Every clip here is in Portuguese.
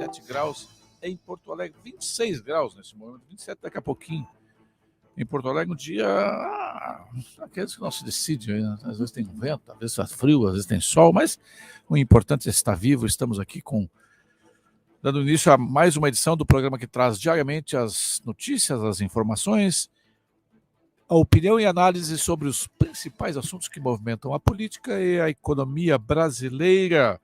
27 graus em Porto Alegre, 26 graus nesse momento, 27 daqui a pouquinho. Em Porto Alegre, um dia, aqueles que não se decidem, né? Às vezes tem vento, às vezes faz frio, às vezes tem sol, mas o importante é estar vivo. Estamos aqui dando início a mais uma edição do programa que traz diariamente as notícias, as informações, a opinião e análise sobre os principais assuntos que movimentam a política e a economia brasileira,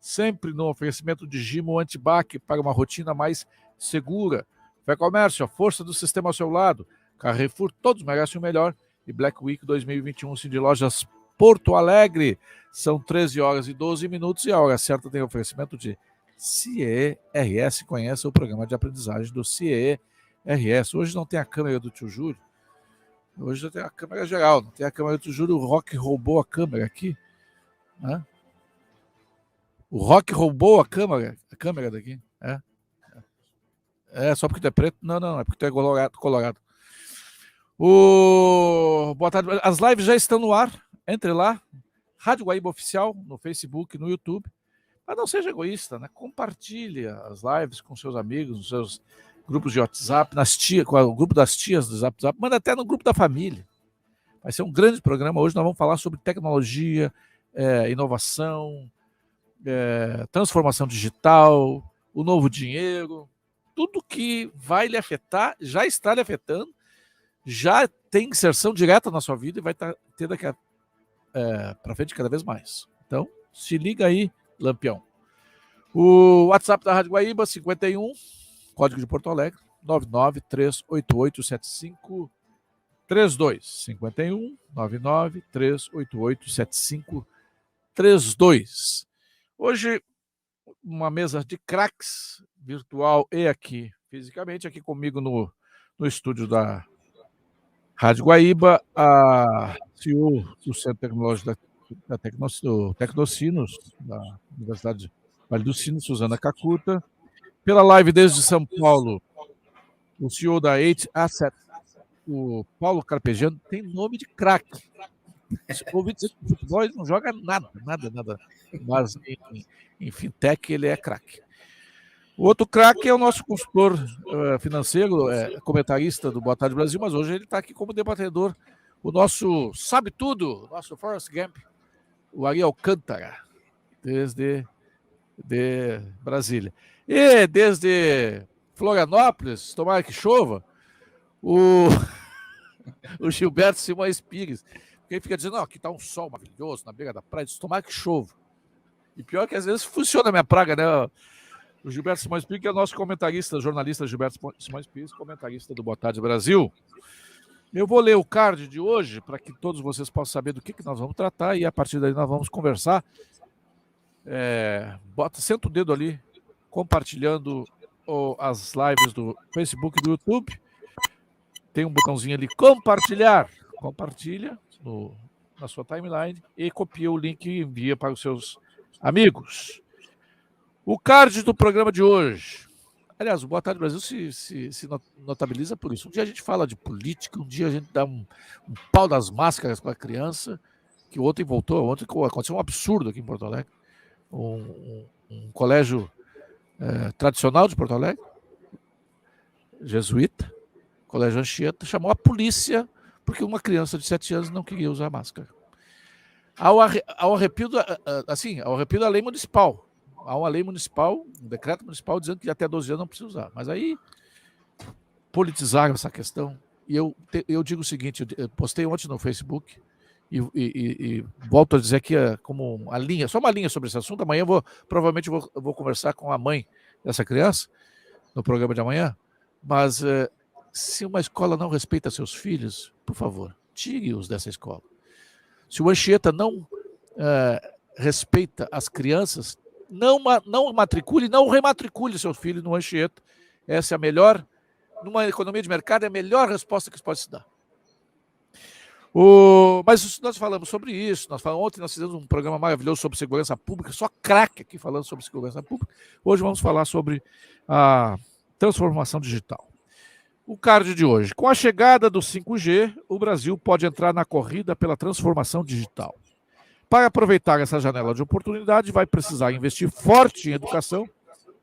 sempre no oferecimento de Gimo Antibac para uma rotina mais segura. Fé Comércio, a força do sistema ao seu lado. Carrefour, todos merecem o melhor. E Black Week 2021, Cindy Lojas Porto Alegre. São 13 horas e 12 minutos e a hora certa tem oferecimento de CIE-RS. Conheça o programa de aprendizagem do CIE-RS. Hoje não tem a câmera do tio Júlio. Hoje já tem a câmera geral. Não tem a câmera do tio Júlio. O Rock roubou a câmera aqui. Né? O Rock roubou a câmera daqui. É só porque tu é preto? Não, é porque tu é colorado. Boa tarde. As lives já estão no ar. Entre lá. Rádio Guaíba Oficial no Facebook, no YouTube. Mas não seja egoísta, né? Compartilhe as lives com seus amigos, nos seus grupos de WhatsApp, com o grupo das tias do Zap. Manda até no grupo da família. Vai ser um grande programa. Hoje nós vamos falar sobre tecnologia, inovação, transformação digital, o novo dinheiro. Tudo que vai lhe afetar, já está lhe afetando, já tem inserção direta na sua vida e vai ter daqui para frente cada vez mais. Então, se liga aí, Lampião. O WhatsApp da Rádio Guaíba, 51, código de Porto Alegre, 993887532. 51 993887532. Hoje, uma mesa de craques, virtual e aqui, fisicamente, aqui comigo no estúdio da Rádio Guaíba, a CEO do Centro Tecnológico do Tecnocinos, da Universidade Vale do Sino, Suzana Cacuta. Pela live desde São Paulo, o CEO da 8 Asset, o Paulo Carpegiani, tem nome de craque. O ouvinte de futebol ele não joga nada. Mas em fintech ele é craque. O outro craque é o nosso consultor financeiro, comentarista do Boa Tarde Brasil, mas hoje ele está aqui como debatedor. O nosso sabe tudo, o nosso Forrest Gump, o Ari Alcântara, desde Brasília. E desde Florianópolis, tomara que chova, o Gilberto Simões Pires. Porque ele fica dizendo, aqui está um sol maravilhoso na beira da praia, tomara que chova. E pior que às vezes funciona a minha praga, né? O Gilberto Simões Pires, que é o nosso comentarista, jornalista Gilberto Simões Pires, comentarista do Boa Tarde Brasil. Eu vou ler o card de hoje para que todos vocês possam saber do que nós vamos tratar e a partir daí nós vamos conversar. Senta o dedo ali, compartilhando as lives do Facebook e do YouTube. Tem um botãozinho ali, compartilhar. Compartilha na sua timeline e copia o link e envia para os seus amigos. O card do programa de hoje. Aliás, o Boa Tarde Brasil se notabiliza por isso. Um dia a gente fala de política, um dia a gente dá um pau das máscaras para a criança, que ontem aconteceu um absurdo aqui em Porto Alegre. Um colégio tradicional de Porto Alegre, jesuíta, colégio Anchieta, chamou a polícia porque uma criança de 7 anos não queria usar máscara. Ao arrepio da lei municipal. Há uma lei municipal, um decreto municipal dizendo que até 12 anos não precisa usar. Mas aí politizaram essa questão. E eu digo o seguinte, eu postei ontem no Facebook e volto a dizer que como uma linha, só uma linha sobre esse assunto. Amanhã provavelmente eu vou conversar com a mãe dessa criança no programa de amanhã. Mas se uma escola não respeita seus filhos, por favor, tire-os dessa escola. Se o Anchieta não respeita as crianças, não matricule, não rematricule seus filhos no Anchieta. Essa é a melhor, numa economia de mercado, é a melhor resposta que pode se dar. Mas nós falamos sobre isso, ontem nós fizemos um programa maravilhoso sobre segurança pública, só craque aqui falando sobre segurança pública. Hoje vamos falar sobre a transformação digital. O card de hoje. Com a chegada do 5G, o Brasil pode entrar na corrida pela transformação digital. Para aproveitar essa janela de oportunidade, vai precisar investir forte em educação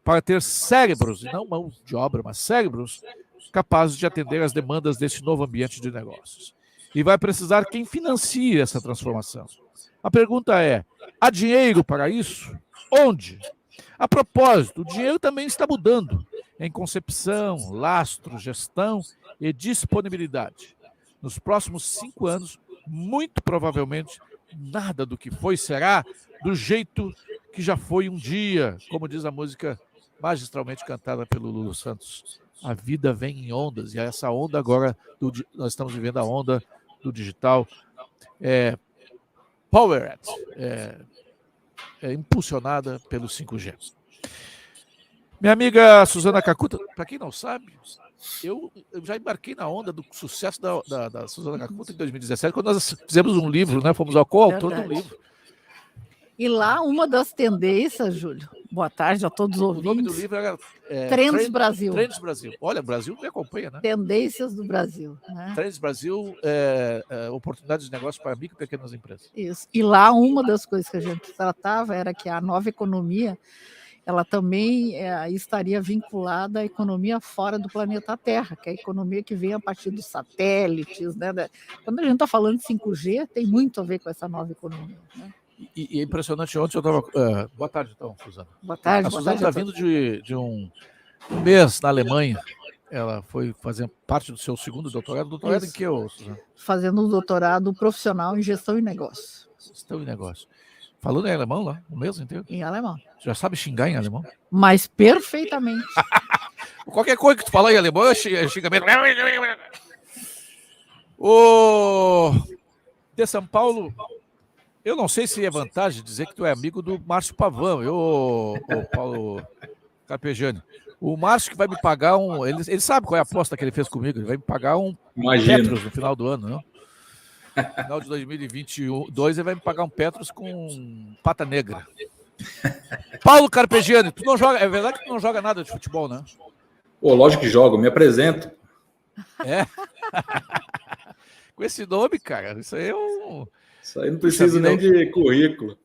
para ter cérebros, e não mãos de obra, mas cérebros capazes de atender às demandas desse novo ambiente de negócios. E vai precisar quem financie essa transformação. A pergunta é: há dinheiro para isso? Onde? A propósito, o dinheiro também está mudando em concepção, lastro, gestão e disponibilidade. Nos próximos 5 anos, muito provavelmente, nada do que foi será do jeito que já foi um dia, como diz a música magistralmente cantada pelo Lulu Santos. A vida vem em ondas, e essa onda agora, nós estamos vivendo a onda do digital, powered, impulsionada pelo 5G. Minha amiga Suzana Cacuta, para quem não sabe, eu já embarquei na onda do sucesso da Suzana Cacuta em 2017, quando nós fizemos um livro, né? Fomos ao coautor do livro. E lá, uma das tendências, Júlio, boa tarde a todos os ouvintes. O nome do livro era Trends Brasil. Trends Brasil. Olha, o Brasil me acompanha, né? Tendências do Brasil. Né? Trends Brasil, oportunidades de negócio para micro e pequenas empresas. Isso. E lá, uma das coisas que a gente tratava era que a nova economia, ela também estaria vinculada à economia fora do planeta Terra, que é a economia que vem a partir dos satélites. Né? Quando a gente está falando de 5G, tem muito a ver com essa nova economia. Né? E é impressionante, ontem eu estava... boa tarde, então, Suzana. Boa tarde. A Suzana está vindo de um mês na Alemanha. Ela foi fazer parte do seu segundo doutorado. Doutorado em que, Suzana? Fazendo um doutorado profissional em gestão e negócio. Gestão e negócio. Falando em alemão lá, o mês inteiro? Em alemão. Já sabe xingar em alemão? Mas perfeitamente. Qualquer coisa que tu falar em alemão é xingamento. O de São Paulo, eu não sei se é vantagem dizer que tu é amigo do Márcio Pavão, o Paulo Carpegiani. O Márcio que vai me pagar ele sabe qual é a aposta que ele fez comigo, ele vai me pagar um Petros no final do ano, não? No final de 2022 ele vai me pagar um Petros com pata negra. Paulo Carpegiani, tu não joga, é verdade que tu não joga nada de futebol, né? Pô, lógico que jogo, me apresento. É? Com esse nome, cara, isso aí é um... Isso aí não precisa nem de currículo.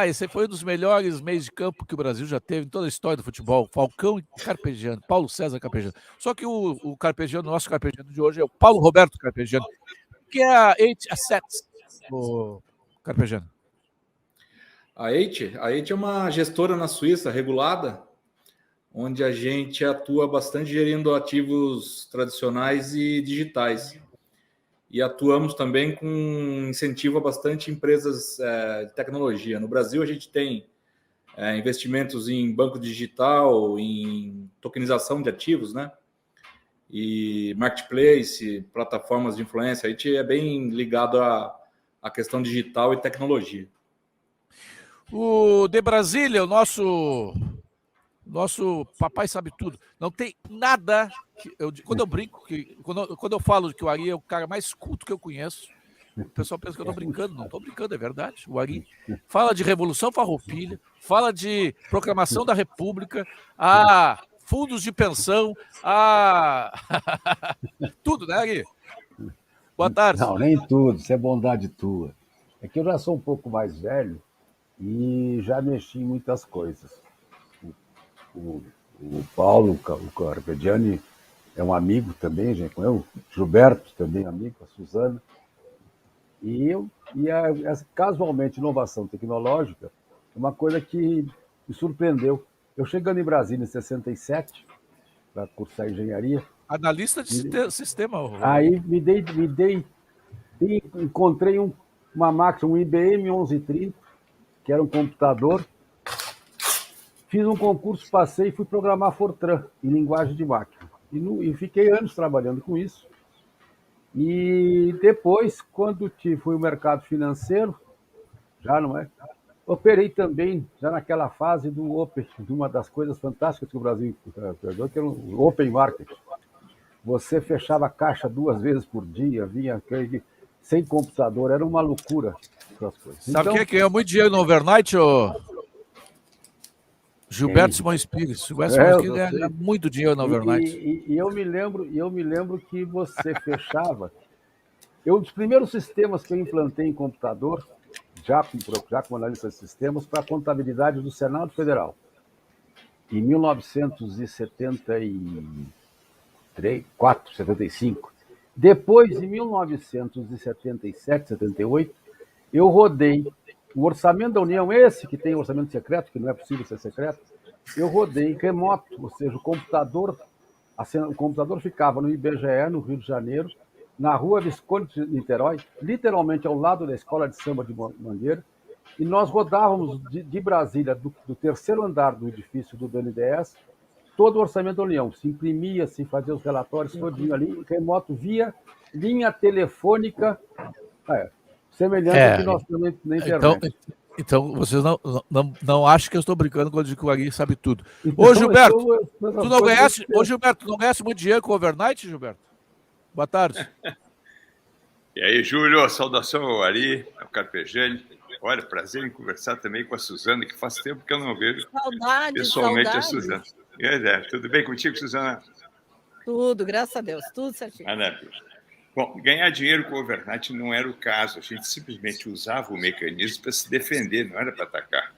Esse foi um dos melhores meios de campo que o Brasil já teve em toda a história do futebol. Falcão e Carpegiani, Paulo César Carpegiani. Só que o Carpegiani, o nosso Carpegiani de hoje é o Paulo Roberto Carpegiani, que é a 8 Assets, o Carpegiani. A 8 é uma gestora na Suíça regulada, onde a gente atua bastante gerindo ativos tradicionais e digitais. E atuamos também com incentivo a bastante empresas de tecnologia. No Brasil, a gente tem investimentos em banco digital, em tokenização de ativos, né? E marketplace, plataformas de influência. A gente é bem ligado à questão digital e tecnologia. O de Brasília, o nosso papai sabe tudo. Não tem nada... quando eu brinco, quando eu falo que o Ari é o cara mais culto que eu conheço, o pessoal pensa que eu estou brincando. Não estou brincando, é verdade. O Ari fala de Revolução Farroupilha, fala de Proclamação da República, fundos de pensão, tudo, né, Ari? Boa tarde. Não, nem tudo, isso é bondade tua. É que eu já sou um pouco mais velho e já mexi em muitas coisas. O Paulo, o Carpegiani é um amigo também, gente, o Gilberto também amigo, a Suzana. Casualmente, inovação tecnológica é uma coisa que me surpreendeu. Eu chegando em Brasília em 67, para cursar engenharia... Analista de sistema. Aí encontrei uma máquina, um IBM 1130, que era um computador. Fiz um concurso, passei e fui programar Fortran em linguagem de máquina. E fiquei anos trabalhando com isso. E depois, quando fui ao mercado financeiro, já não é? Operei também, já naquela fase do Open, de uma das coisas fantásticas que o Brasil perdeu, que era o Open Market. Você fechava a caixa 2 vezes por dia, vinha sem computador, era uma loucura. Sabe quem é que ganhou muito dinheiro no overnight, Gilberto Simões Pires. Gilberto Simões Pires ganha muito dinheiro no overnight. E eu me lembro que você fechava... Um dos primeiros sistemas que eu implantei em computador, já como analista de sistemas, para a contabilidade do Senado Federal. em 1974, 75. Depois, em 1977, 78, eu rodei o orçamento da União, esse que tem orçamento secreto, que não é possível ser secreto, eu rodei remoto, ou seja, o computador ficava no IBGE, no Rio de Janeiro, na rua Visconde de Niterói, literalmente ao lado da Escola de Samba de Mangueira, e nós rodávamos de Brasília, do terceiro andar do edifício do BNDES, todo o orçamento da União. Se imprimia, se fazia os relatórios, todinho ali, remoto, via linha telefônica, semelhante ao que nós temos na internet. Então vocês não acham que eu estou brincando quando eu digo que o Aguirre sabe tudo. Ô, Gilberto, tu não conhece muito dinheiro com overnight, Gilberto? Boa tarde. E aí, Júlio, saudação ao Ari, ao Carpegiani. Olha, prazer em conversar também com a Suzana, que faz tempo que eu não vejo pessoalmente a Suzana. Tudo bem contigo, Suzana? Tudo, graças a Deus, tudo certinho. Maravilha. Bom, ganhar dinheiro com overnight não era o caso. A gente simplesmente usava o mecanismo para se defender, não era para atacar.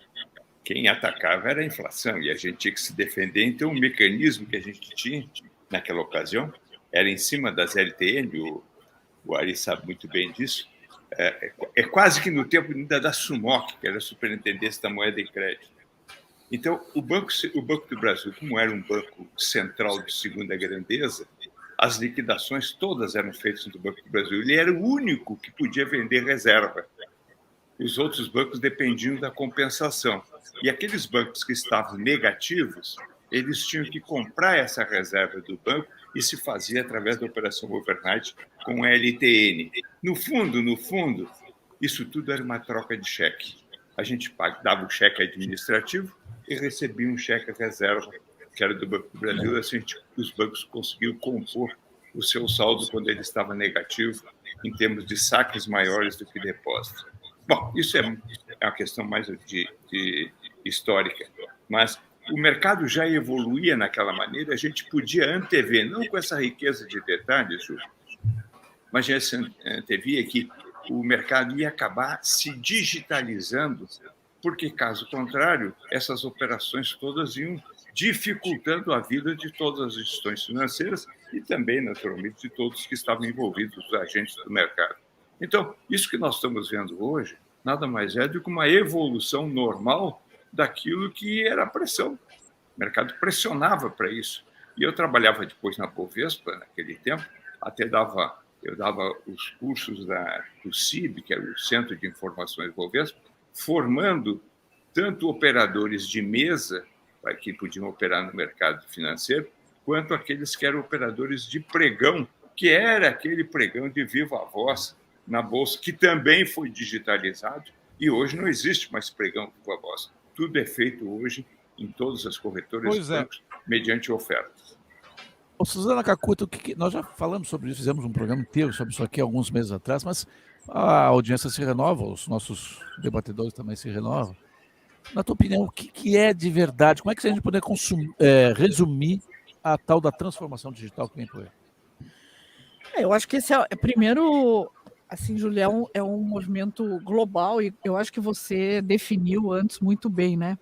Quem atacava era a inflação e a gente tinha que se defender. Então, o mecanismo que a gente tinha naquela ocasião era em cima das LTN, o Ari sabe muito bem disso, é quase que no tempo ainda da SUMOC, que era a Superintendência da Moeda e Crédito. Então, o Banco do Brasil, como era um banco central de segunda grandeza, as liquidações todas eram feitas no Banco do Brasil. Ele era o único que podia vender reserva. Os outros bancos dependiam da compensação. E aqueles bancos que estavam negativos, eles tinham que comprar essa reserva do banco e se fazia através da operação overnight com LTN. No fundo, isso tudo era uma troca de cheque. A gente dava um cheque administrativo e recebia um cheque reserva, que era do Banco do Brasil. Assim, os bancos conseguiam compor o seu saldo quando ele estava negativo, em termos de saques maiores do que depósitos. Bom, isso é uma questão mais de histórica, mas o mercado já evoluía naquela maneira, a gente podia antever, não com essa riqueza de detalhes, Júlio, mas já se antevia que o mercado ia acabar se digitalizando, porque, caso contrário, essas operações todas iam dificultando a vida de todas as instituições financeiras e também, naturalmente, de todos que estavam envolvidos, os agentes do mercado. Então, isso que nós estamos vendo hoje nada mais é do que uma evolução normal daquilo que era a pressão. O mercado pressionava para isso. E eu trabalhava depois na Bovespa, naquele tempo, eu dava os cursos do CIB, que era o Centro de Informações Bovespa, formando tanto operadores de mesa, que podiam operar no mercado financeiro, quanto aqueles que eram operadores de pregão, que era aquele pregão de viva voz na Bolsa, que também foi digitalizado, e hoje não existe mais pregão de viva voz. Tudo é feito hoje em todas as corretoras e bancos, mediante ofertas. Ô, Suzana Cacuto, nós já falamos sobre isso, fizemos um programa inteiro sobre isso aqui alguns meses atrás, mas a audiência se renova, os nossos debatedores também se renovam. Na tua opinião, o que é de verdade? Como é que a gente pode resumir a tal da transformação digital que vem por aí? Eu acho que esse primeiro, assim, Julião, é um movimento global e eu acho que você definiu antes muito bem, né?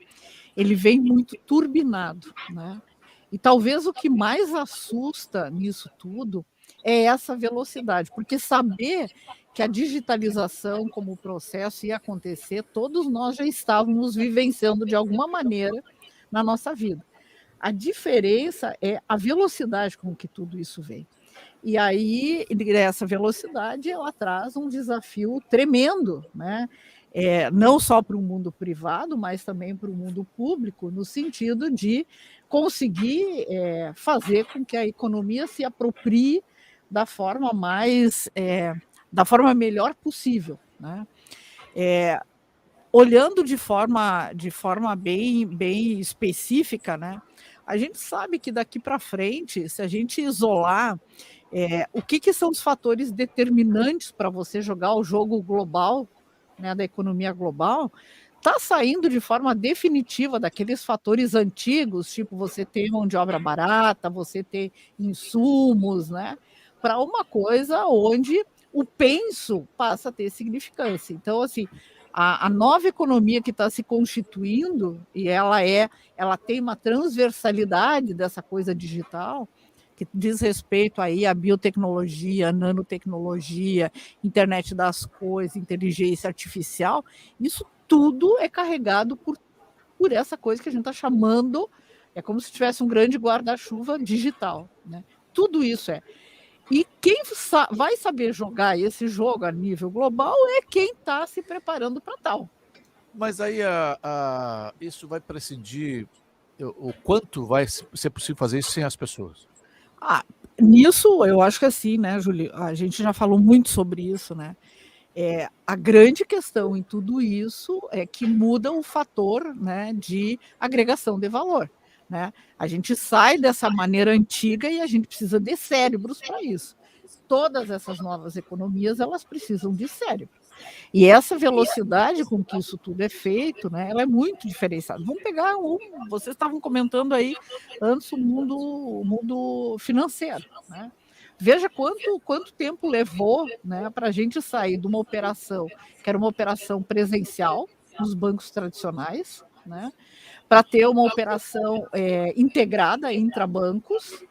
Ele vem muito turbinado, né? E talvez o que mais assusta nisso tudo é essa velocidade, porque saber que a digitalização como processo ia acontecer, todos nós já estávamos vivenciando de alguma maneira na nossa vida. A diferença é a velocidade com que tudo isso vem. E aí, essa velocidade, ela traz um desafio tremendo, né? Não só para o mundo privado, mas também para o mundo público, no sentido de conseguir fazer com que a economia se aproprie da forma da forma melhor possível, né? Olhando de forma bem específica, né? A gente sabe que daqui para frente, se a gente isolar o que são os fatores determinantes para você jogar o jogo global, né, da economia global, está saindo de forma definitiva daqueles fatores antigos, tipo você ter mão de obra barata, você ter insumos, né, para uma coisa onde o penso passa a ter significância. Então, assim, A nova economia que está se constituindo, e ela tem uma transversalidade dessa coisa digital, que diz respeito aí à biotecnologia, à nanotecnologia, internet das coisas, inteligência artificial, isso tudo é carregado por essa coisa que a gente está chamando, é como se tivesse um grande guarda-chuva digital, né? Tudo isso é. E quem vai saber jogar esse jogo a nível global é quem está se preparando para tal. Mas aí isso vai prescindir, o quanto vai ser possível fazer isso sem as pessoas? Nisso, eu acho que assim, né, Júlio, a gente já falou muito sobre isso, né? A grande questão em tudo isso é que muda o fator, né, de agregação de valor. Né? A gente sai dessa maneira antiga e a gente precisa de cérebros para isso. Todas essas novas economias, elas precisam de cérebros. E essa velocidade com que isso tudo é feito, né, ela é muito diferenciada. Vamos pegar vocês estavam comentando aí antes o mundo financeiro, né? Veja quanto tempo levou, né, para a gente sair de uma operação que era uma operação presencial nos bancos tradicionais, né, para ter uma operação integrada intrabancos,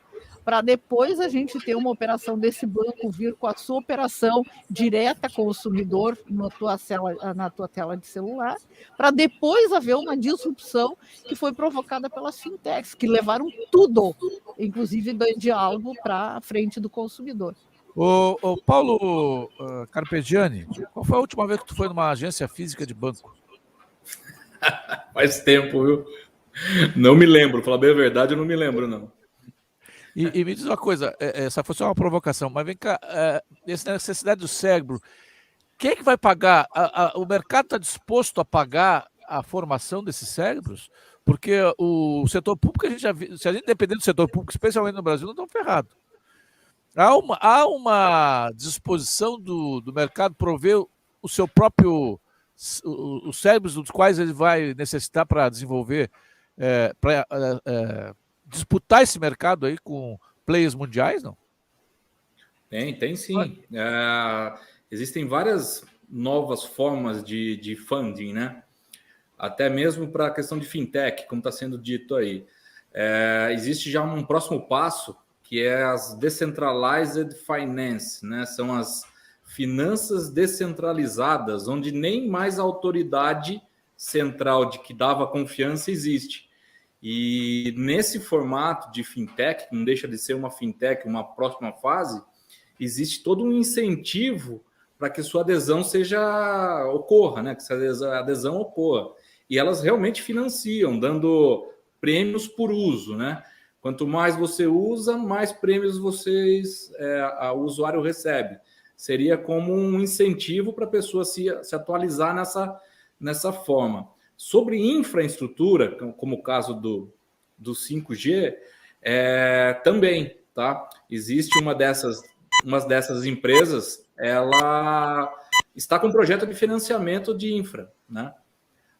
para depois a gente ter uma operação desse banco vir com a sua operação direta consumidor na tua tela de celular, para depois haver uma disrupção que foi provocada pelas fintechs, que levaram tudo, inclusive do diálogo, para a frente do consumidor. O Paulo Carpegiani, qual foi a última vez que tu foi numa agência física de banco? Faz tempo, viu? Não me lembro, falar bem a verdade, eu não me lembro, não. E me diz uma coisa, essa foi só uma provocação, mas vem cá, essa necessidade do cérebro, quem é que vai pagar? O mercado está disposto a pagar a formação desses cérebros? Porque o setor público, a gente já viu, se a gente depender do setor público, especialmente no Brasil, não estão ferrados. Há uma disposição do mercado prover o seu próprio, os cérebros dos quais ele vai necessitar para desenvolver, para disputar esse mercado aí com players mundiais, não? Tem sim. Existem várias novas formas de funding, né? Até mesmo para a questão de fintech, como está sendo dito aí. Existe já um próximo passo, que é as Decentralized Finance, né? São as finanças descentralizadas, onde nem mais a autoridade central de que dava confiança existe. E nesse formato de fintech, que não deixa de ser uma fintech, uma próxima fase, existe todo um incentivo para que sua adesão ocorra, né? Que essa adesão ocorra. E elas realmente financiam, dando prêmios por uso, né? Quanto mais você usa, mais prêmios o usuário recebe. Seria como um incentivo para a pessoa se atualizar nessa forma. Sobre infraestrutura, como o caso do 5G, também, tá? Existe uma dessas empresas, ela está com um projeto de financiamento de infra, né?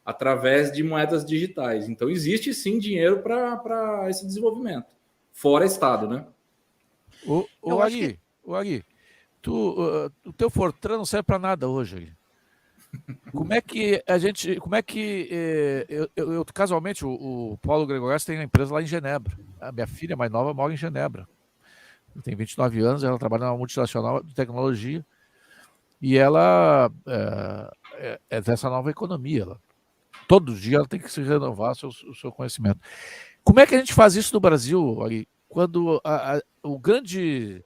Através de moedas digitais. Então, existe sim dinheiro para esse desenvolvimento, fora Estado, né? O Ari, o teu Fortran não serve para nada hoje, Ari. Como é que eu casualmente, o Paulo Gregorias tem uma empresa lá em Genebra. A minha filha mais nova mora em Genebra. Ela tem 29 anos, ela trabalha numa multinacional de tecnologia e ela é dessa nova economia. Todo dia ela tem que se renovar o seu conhecimento. Como é que a gente faz isso no Brasil, Ari? Quando o grande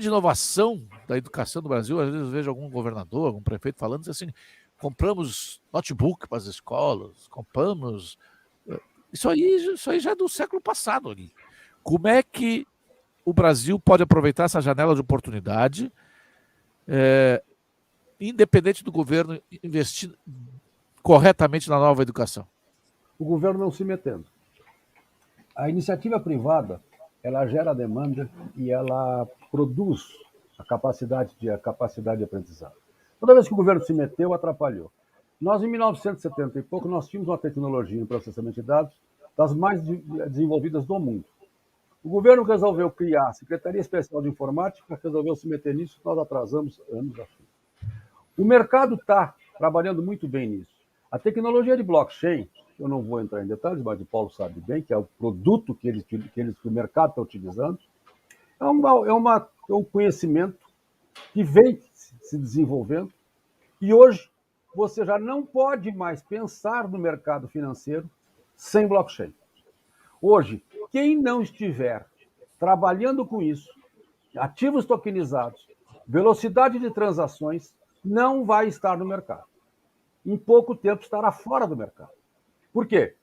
inovação da educação do Brasil, às vezes eu vejo algum governador, algum prefeito falando assim, compramos notebook para as escolas, compramos... Isso aí já é do século passado, ali. Como é que o Brasil pode aproveitar essa janela de oportunidade, independente do governo investir corretamente na nova educação? O governo não se metendo. A iniciativa privada, ela gera demanda e ela produz a capacidade de aprendizado. Toda vez que o governo se meteu, atrapalhou. Nós, em 1970 e pouco, nós tínhamos uma tecnologia em processamento de dados das mais desenvolvidas do mundo. O governo resolveu criar a Secretaria Especial de Informática, resolveu se meter nisso, nós atrasamos anos a fim. O mercado está trabalhando muito bem nisso. A tecnologia de blockchain, eu não vou entrar em detalhes, mas o Paulo sabe bem, que é o produto que o mercado está utilizando, é um conhecimento que vem se desenvolvendo e hoje você já não pode mais pensar no mercado financeiro sem blockchain. Hoje, quem não estiver trabalhando com isso, ativos tokenizados, velocidade de transações, não vai estar no mercado. Em pouco tempo estará fora do mercado. Por quê?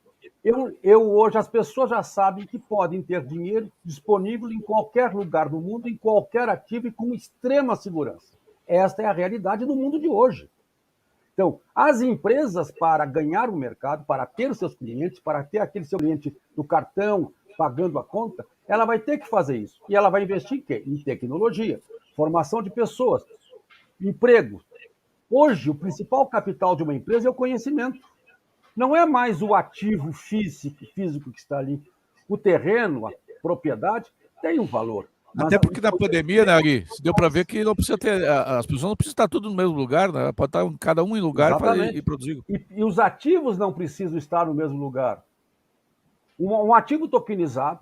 Hoje as pessoas já sabem que podem ter dinheiro disponível em qualquer lugar do mundo, em qualquer ativo e com extrema segurança. Esta é a realidade do mundo de hoje. Então, as empresas, para ganhar o mercado, para ter os seus clientes, para ter aquele seu cliente do cartão pagando a conta, ela vai ter que fazer isso. E ela vai investir em quê? Em tecnologia, formação de pessoas, emprego. Hoje, o principal capital de uma empresa é o conhecimento. Não é mais o ativo físico que está ali. O terreno, a propriedade, tem um valor. Até porque na pandemia, né, Ari, se deu para ver que não precisa ter, as pessoas não precisam estar tudo no mesmo lugar, né? Pode estar cada um em lugar e produzir. E os ativos não precisam estar no mesmo lugar. Um ativo tokenizado,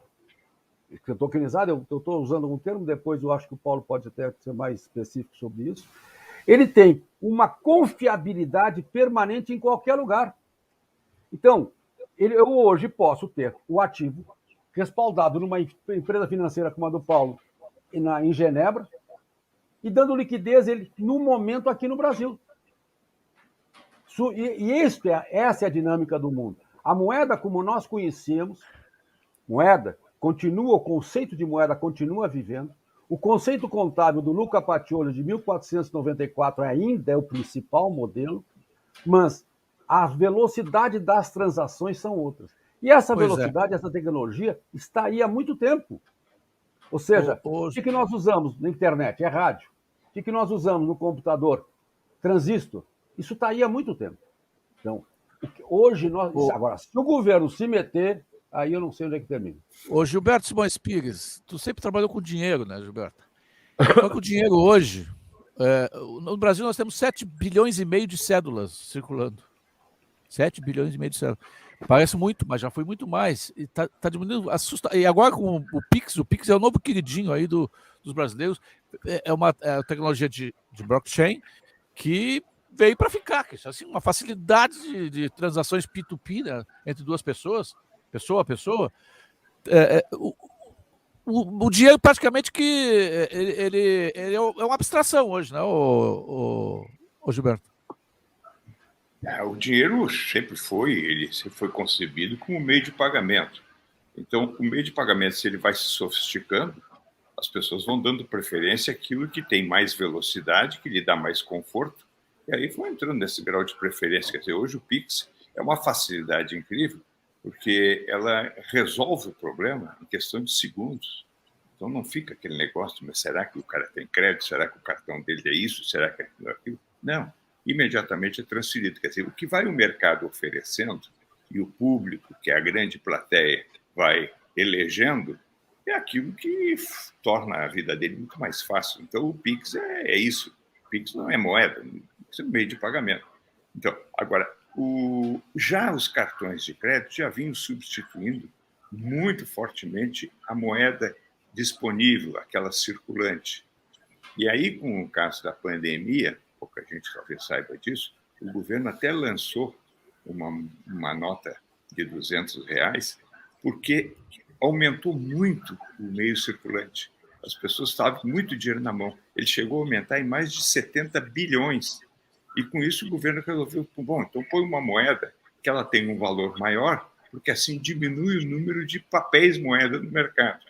eu estou usando um termo, depois eu acho que o Paulo pode até ser mais específico sobre isso. Ele tem uma confiabilidade permanente em qualquer lugar. Então, eu hoje posso ter o ativo respaldado numa empresa financeira como a do Paulo, em Genebra, e dando liquidez ele no momento aqui no Brasil. Essa é a dinâmica do mundo. A moeda, como nós conhecemos, o conceito de moeda continua vivendo. O conceito contábil do Luca Pacioli, de 1494, ainda é o principal modelo, mas a velocidade das transações são outras. E essa velocidade, essa tecnologia, está aí há muito tempo. Ou seja, o que nós usamos na internet? É rádio. O que nós usamos no computador? Transistor. Isso está aí há muito tempo. Então, hoje nós... Agora, se o governo se meter, aí eu não sei onde é que termina. Ô, Gilberto Simões Pires, tu sempre trabalhou com dinheiro, né, Gilberto? Só que o dinheiro hoje... no Brasil nós temos 7 bilhões e meio de cédulas circulando. 7 bilhões e meio de cédulas. Parece muito, mas já foi muito mais. E tá diminuindo, assusta. E agora com o Pix é o novo queridinho aí dos brasileiros. É uma tecnologia de blockchain que veio para ficar. Que é assim, uma facilidade de transações P2P, né, entre duas pessoas, pessoa a pessoa. O dinheiro praticamente que ele é uma abstração hoje, né, o Gilberto? O dinheiro sempre foi concebido como meio de pagamento. Então, o meio de pagamento, se ele vai se sofisticando, as pessoas vão dando preferência àquilo que tem mais velocidade, que lhe dá mais conforto, e aí vão entrando nesse grau de preferência. Quer dizer, hoje o Pix é uma facilidade incrível, porque ela resolve o problema em questão de segundos. Então, não fica aquele negócio, mas será que o cara tem crédito? Será que o cartão dele é isso? Será que é aquilo? Não. Imediatamente é transferido. Quer dizer, o que vai o mercado oferecendo e o público, que é a grande plateia, vai elegendo, é aquilo que torna a vida dele muito mais fácil. Então, o Pix é isso. O Pix não é moeda, é um meio de pagamento. Então, agora, já os cartões de crédito já vinham substituindo muito fortemente a moeda disponível, aquela circulante. E aí, com o caso da pandemia, pouca gente talvez saiba disso, o governo até lançou uma nota de R$200, porque aumentou muito o meio circulante. As pessoas estavam com muito dinheiro na mão. Ele chegou a aumentar em mais de 70 bilhões. E com isso o governo resolveu, bom, então põe uma moeda que ela tem um valor maior, porque assim diminui o número de papéis moeda no mercado.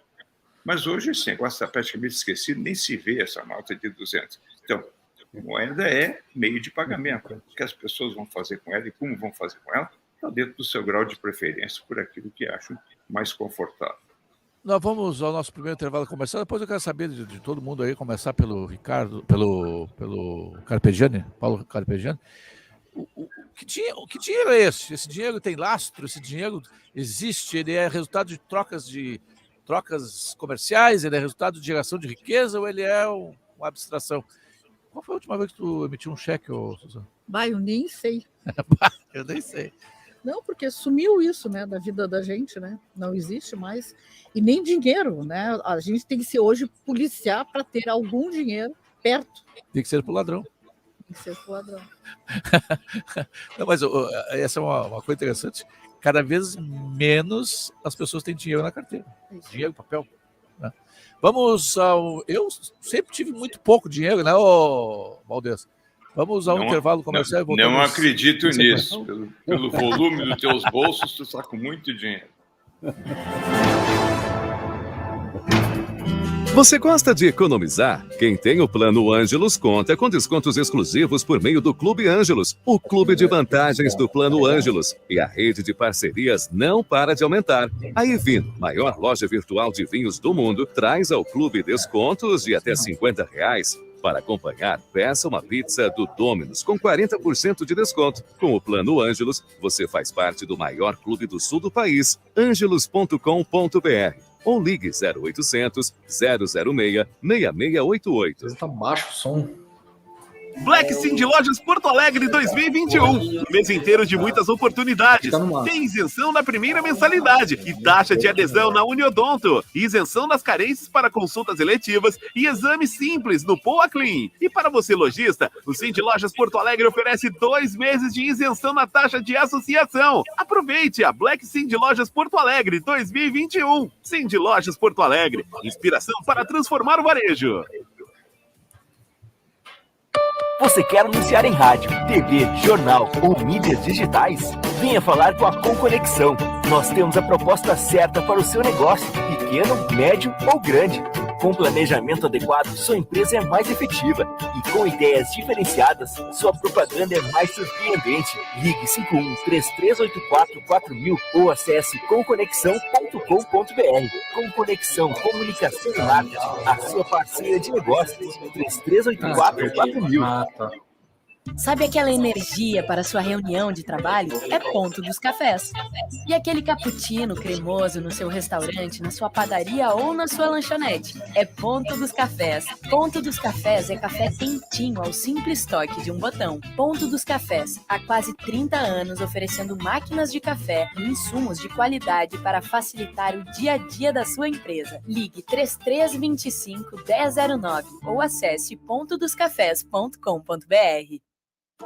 Mas hoje esse negócio está praticamente esquecido, nem se vê essa nota de 200. Então, moeda é meio de pagamento. O que as pessoas vão fazer com ela e como vão fazer com ela está dentro do seu grau de preferência por aquilo que acham mais confortável. Nós vamos ao nosso primeiro intervalo comercial. Depois eu quero saber de todo mundo aí, começar pelo Ricardo, pelo Carpegiani, Paulo Carpegiani. Que dinheiro é esse? Esse dinheiro tem lastro? Esse dinheiro existe? Ele é resultado de trocas comerciais? Ele é resultado de geração de riqueza ou ele é uma abstração? Qual foi a última vez que tu emitiu um cheque, Suzana? Eu nem sei. Eu nem sei. Não, porque sumiu isso, né, da vida da gente, né? Não existe mais. E nem dinheiro, né? A gente tem que se hoje policiar para ter algum dinheiro perto. Tem que ser pro ladrão. Tem que ser pro ladrão. Não, mas essa é uma coisa interessante. Cada vez menos as pessoas têm dinheiro na carteira. Isso. Dinheiro, papel. Né? Vamos ao... Eu sempre tive muito pouco dinheiro, né, Valdez? Vamos ao intervalo comercial. Não acredito nisso. Pelo volume dos teus bolsos, tu está com muito dinheiro. Você gosta de economizar? Quem tem o Plano Ângelos conta com descontos exclusivos por meio do Clube Ângelos, o clube de vantagens do Plano Ângelos. E a rede de parcerias não para de aumentar. A Evino, maior loja virtual de vinhos do mundo, traz ao clube descontos de até R$50. Para acompanhar, peça uma pizza do Domino's com 40% de desconto. Com o Plano Ângelos, você faz parte do maior clube do sul do país, angelos.com.br. Ou ligue 0800 006 6688. Tá baixo o som. Black Cindy Lojas Porto Alegre 2021. Mês inteiro de muitas oportunidades. Tem isenção na primeira mensalidade e taxa de adesão na Uniodonto. Isenção das carências para consultas eletivas e exames simples no Poa Clean. E para você lojista, o Cindy Lojas Porto Alegre oferece 2 meses de isenção na taxa de associação. Aproveite a Black Cindy Lojas Porto Alegre 2021. Cindy Lojas Porto Alegre. Inspiração para transformar o varejo. Você quer anunciar em rádio, TV, jornal ou mídias digitais? Venha falar com a Conconexão. Nós temos a proposta certa para o seu negócio, pequeno, médio ou grande. Com planejamento adequado, sua empresa é mais efetiva. E com ideias diferenciadas, sua propaganda é mais surpreendente. Ligue 51-3384-4000 ou acesse conconexão.com.br. Conconexão Comunicação e Marketing, a sua parceira de negócios. 3384-4000. Sabe aquela energia para sua reunião de trabalho? É Ponto dos Cafés. E aquele cappuccino cremoso no seu restaurante, na sua padaria ou na sua lanchonete? É Ponto dos Cafés. Ponto dos Cafés é café quentinho ao simples toque de um botão. Ponto dos Cafés, há quase 30 anos oferecendo máquinas de café e insumos de qualidade para facilitar o dia a dia da sua empresa. Ligue 3325-1009 ou acesse pontodoscafés.com.br.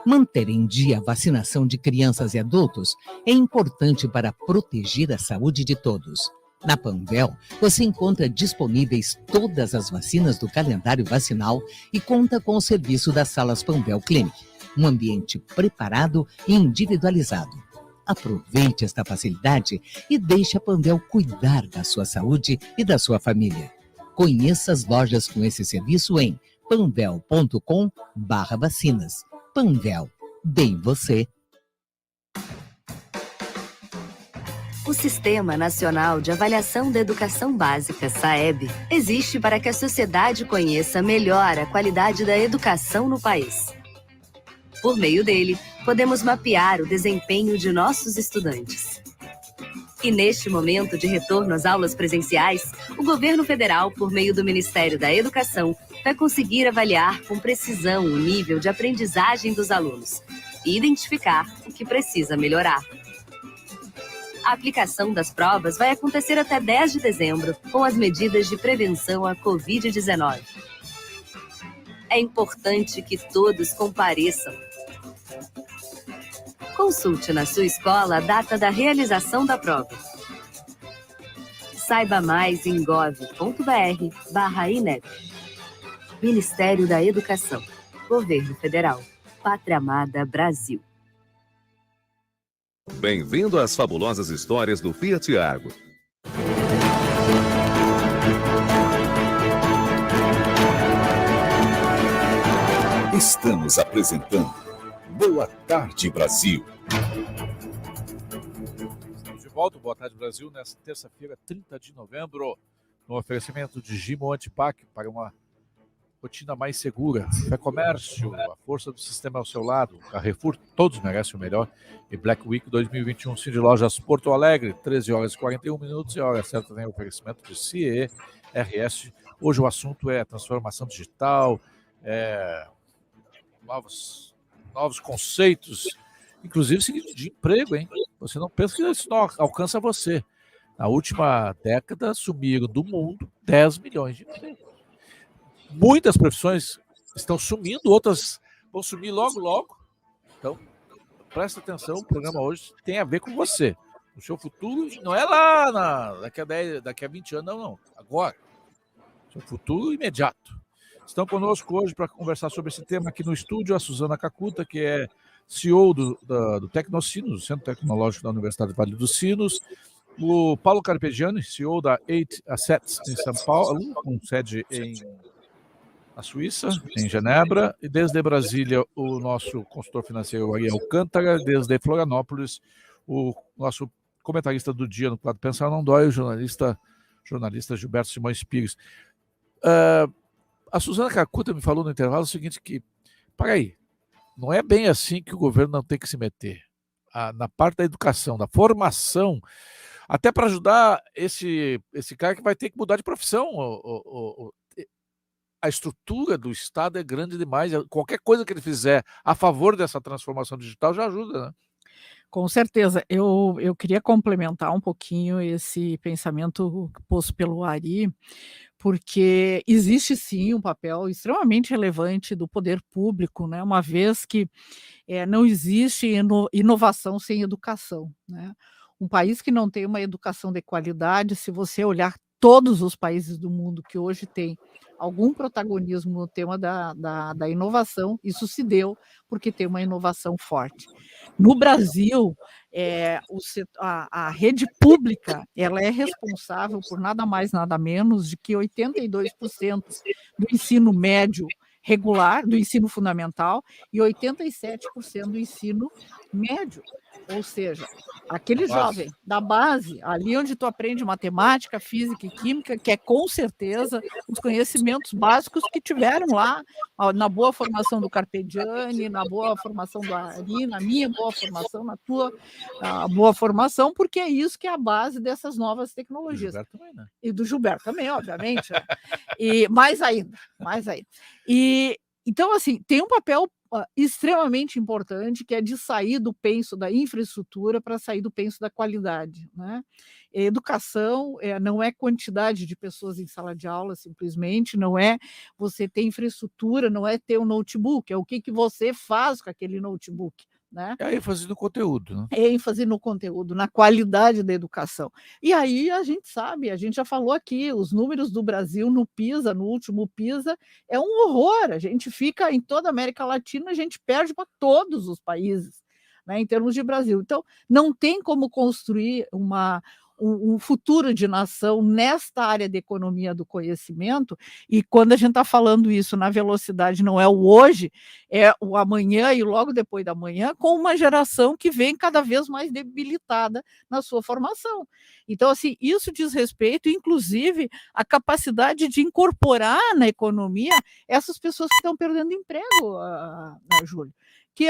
Manter em dia a vacinação de crianças e adultos é importante para proteger a saúde de todos. Na Panvel, você encontra disponíveis todas as vacinas do calendário vacinal e conta com o serviço das salas Panvel Clinic, um ambiente preparado e individualizado. Aproveite esta facilidade e deixe a Panvel cuidar da sua saúde e da sua família. Conheça as lojas com esse serviço em panvel.com/vacinas. Panvel, bem você. O Sistema Nacional de Avaliação da Educação Básica, SAEB, existe para que a sociedade conheça melhor a qualidade da educação no país. Por meio dele, podemos mapear o desempenho de nossos estudantes. E neste momento de retorno às aulas presenciais, o governo federal, por meio do Ministério da Educação, vai conseguir avaliar com precisão o nível de aprendizagem dos alunos e identificar o que precisa melhorar. A aplicação das provas vai acontecer até 10 de dezembro, com as medidas de prevenção à Covid-19. É importante que todos compareçam. Consulte na sua escola a data da realização da prova. Saiba mais em gov.br/INEP. Ministério da Educação. Governo Federal. Pátria Amada Brasil. Bem-vindo às fabulosas histórias do Fiat Argo. Estamos apresentando Boa Tarde Brasil. Estamos de volta, Boa Tarde Brasil, nesta terça-feira, 30 de novembro, no oferecimento de Gimo Antipac para uma rotina mais segura. Fé Comércio, a força do sistema ao seu lado. Carrefour, todos merecem o melhor. E Black Week 2021, Cindy Lojas Porto Alegre, 13 horas e 41 minutos. E a hora certa tem o oferecimento de CIE, RS. Hoje o assunto é transformação digital, novos conceitos, inclusive de emprego, hein? Você não pensa que isso não alcança você. Na última década, sumiram do mundo 10 milhões de empregos. Muitas profissões estão sumindo, outras vão sumir logo, logo. Então, presta atenção, o programa hoje tem a ver com você. O seu futuro não é lá daqui a 20 anos, não. Agora. Seu futuro imediato. Estão conosco hoje para conversar sobre esse tema aqui no estúdio a Suzana Kakuta, que é CEO do Tecnocinos, do Centro Tecnológico da Universidade Vale dos Sinos, o Paulo Carpegiani, CEO da 8 Assets em São Paulo, com sede na Suíça, em Genebra, e desde Brasília o nosso consultor financeiro Ariel Alcântara, desde Florianópolis o nosso comentarista do dia no quadro Pensar Não Dói, o jornalista Gilberto Simões Pires. A Suzana Kakuta me falou no intervalo o seguinte, que, peraí, não é bem assim que o governo não tem que se meter. Na parte da educação, da formação, até para ajudar esse cara que vai ter que mudar de profissão. A estrutura do Estado é grande demais. Qualquer coisa que ele fizer a favor dessa transformação digital já ajuda, né? Com certeza. Eu queria complementar um pouquinho esse pensamento posto pelo Ari, porque existe sim um papel extremamente relevante do poder público, né? Uma vez que não existe inovação sem educação, né? Um país que não tem uma educação de qualidade, se você olhar todos os países do mundo que hoje têm algum protagonismo no tema da inovação, isso se deu porque tem uma inovação forte. No Brasil, a rede pública ela é responsável por nada mais, nada menos de que 82% do ensino médio regular, do ensino fundamental, e 87% do ensino médio. Ou seja, aquele jovem da base, ali onde tu aprende matemática, física e química, que é com certeza os conhecimentos básicos que tiveram lá, na boa formação do Carpegiani, na boa formação do Ari, na minha boa formação, na tua boa formação, porque é isso que é a base dessas novas tecnologias. Do Gilberto também, né? E do Gilberto também, obviamente. Né? E mais ainda. E então, assim, tem um papel extremamente importante, que é de sair do penso da infraestrutura para sair do penso da qualidade, né? Educação não é quantidade de pessoas em sala de aula, simplesmente, não é você ter infraestrutura, não é ter um notebook, é o que você faz com aquele notebook. Né? É ênfase no conteúdo. Né? É ênfase no conteúdo, na qualidade da educação. E aí a gente sabe, a gente já falou aqui, os números do Brasil no PISA, no último PISA, é um horror. A gente fica em toda a América Latina, a gente perde para todos os países, né, em termos de Brasil. Então, não tem como construir um futuro de nação nesta área de economia do conhecimento, e quando a gente está falando isso na velocidade, não é o hoje, é o amanhã e logo depois da manhã, com uma geração que vem cada vez mais debilitada na sua formação. Então, assim, isso diz respeito, inclusive, à capacidade de incorporar na economia essas pessoas que estão perdendo emprego, Júlio. Que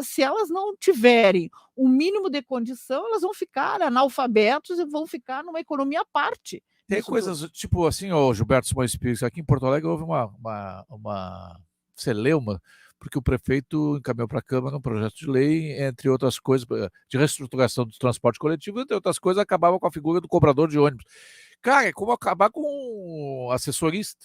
se elas não tiverem o mínimo de condição, elas vão ficar analfabetos e vão ficar numa economia à parte. Tem coisas, tipo assim, Gilberto Simões Pires, aqui em Porto Alegre houve uma celeuma, porque o prefeito encaminhou para a Câmara um projeto de lei, entre outras coisas, de reestruturação do transporte coletivo, entre outras coisas, acabava com a figura do cobrador de ônibus. Cara, é como acabar com o assessorista.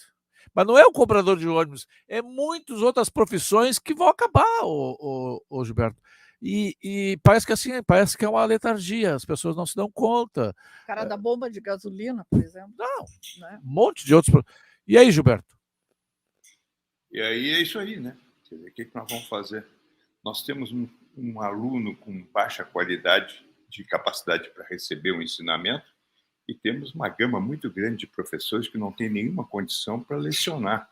Mas não é o cobrador de ônibus, é muitas outras profissões que vão acabar, o Gilberto. E parece que assim, parece que é uma letargia, as pessoas não se dão conta. O cara da bomba de gasolina, por exemplo. Não, né? Um monte de outros. E aí, Gilberto? E aí é isso aí, né? Quer dizer, o que nós vamos fazer? Nós temos um aluno com baixa qualidade de capacidade para receber o ensinamento, e temos uma gama muito grande de professores que não têm nenhuma condição para lecionar.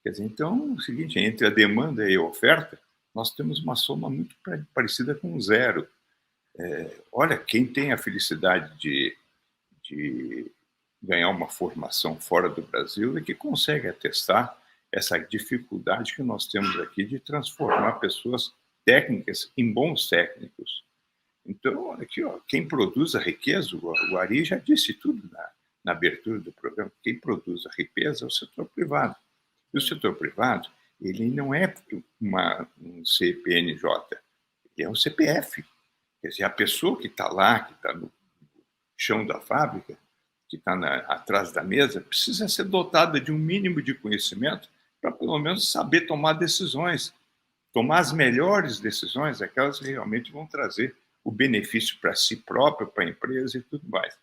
Quer dizer, então, é o seguinte, entre a demanda e a oferta, nós temos uma soma muito parecida com zero. Olha, quem tem a felicidade de ganhar uma formação fora do Brasil é que consegue atestar essa dificuldade que nós temos aqui de transformar pessoas técnicas em bons técnicos. Então, aqui, quem produz a riqueza, o Ari já disse tudo na abertura do programa, quem produz a riqueza é o setor privado. E o setor privado, ele não é um CPNJ, ele é um CPF. Quer dizer, a pessoa que está lá, que está no chão da fábrica, que está atrás da mesa, precisa ser dotada de um mínimo de conhecimento para, pelo menos, saber tomar decisões, tomar as melhores decisões, aquelas que realmente vão trazer o benefício para si próprio, para a empresa e tudo mais.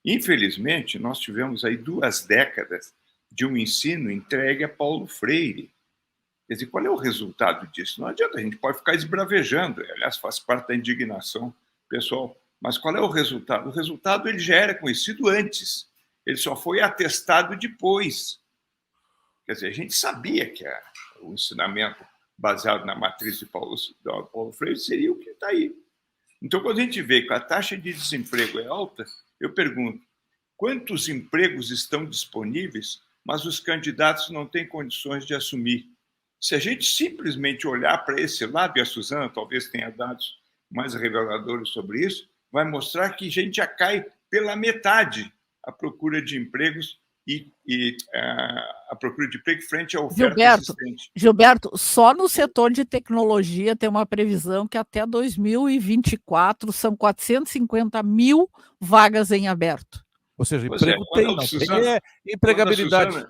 Infelizmente, nós tivemos aí 2 décadas de um ensino entregue a Paulo Freire. Quer dizer, qual é o resultado disso? Não adianta, a gente pode ficar esbravejando, aliás, faz parte da indignação pessoal, mas qual é o resultado? O resultado ele já era conhecido antes, ele só foi atestado depois. Quer dizer, a gente sabia que o ensinamento baseado na matriz de Paulo Freire seria o que está aí. Então, quando a gente vê que a taxa de desemprego é alta, eu pergunto, quantos empregos estão disponíveis, mas os candidatos não têm condições de assumir? Se a gente simplesmente olhar para esse lado, e a Suzana talvez tenha dados mais reveladores sobre isso, vai mostrar que a gente já cai pela metade a procura de empregos e a procura de emprego frente à oferta existente. Gilberto, só no setor de tecnologia tem uma previsão que até 2024 são 450 mil vagas em aberto. Ou seja, emprego tem, não tem empregabilidade.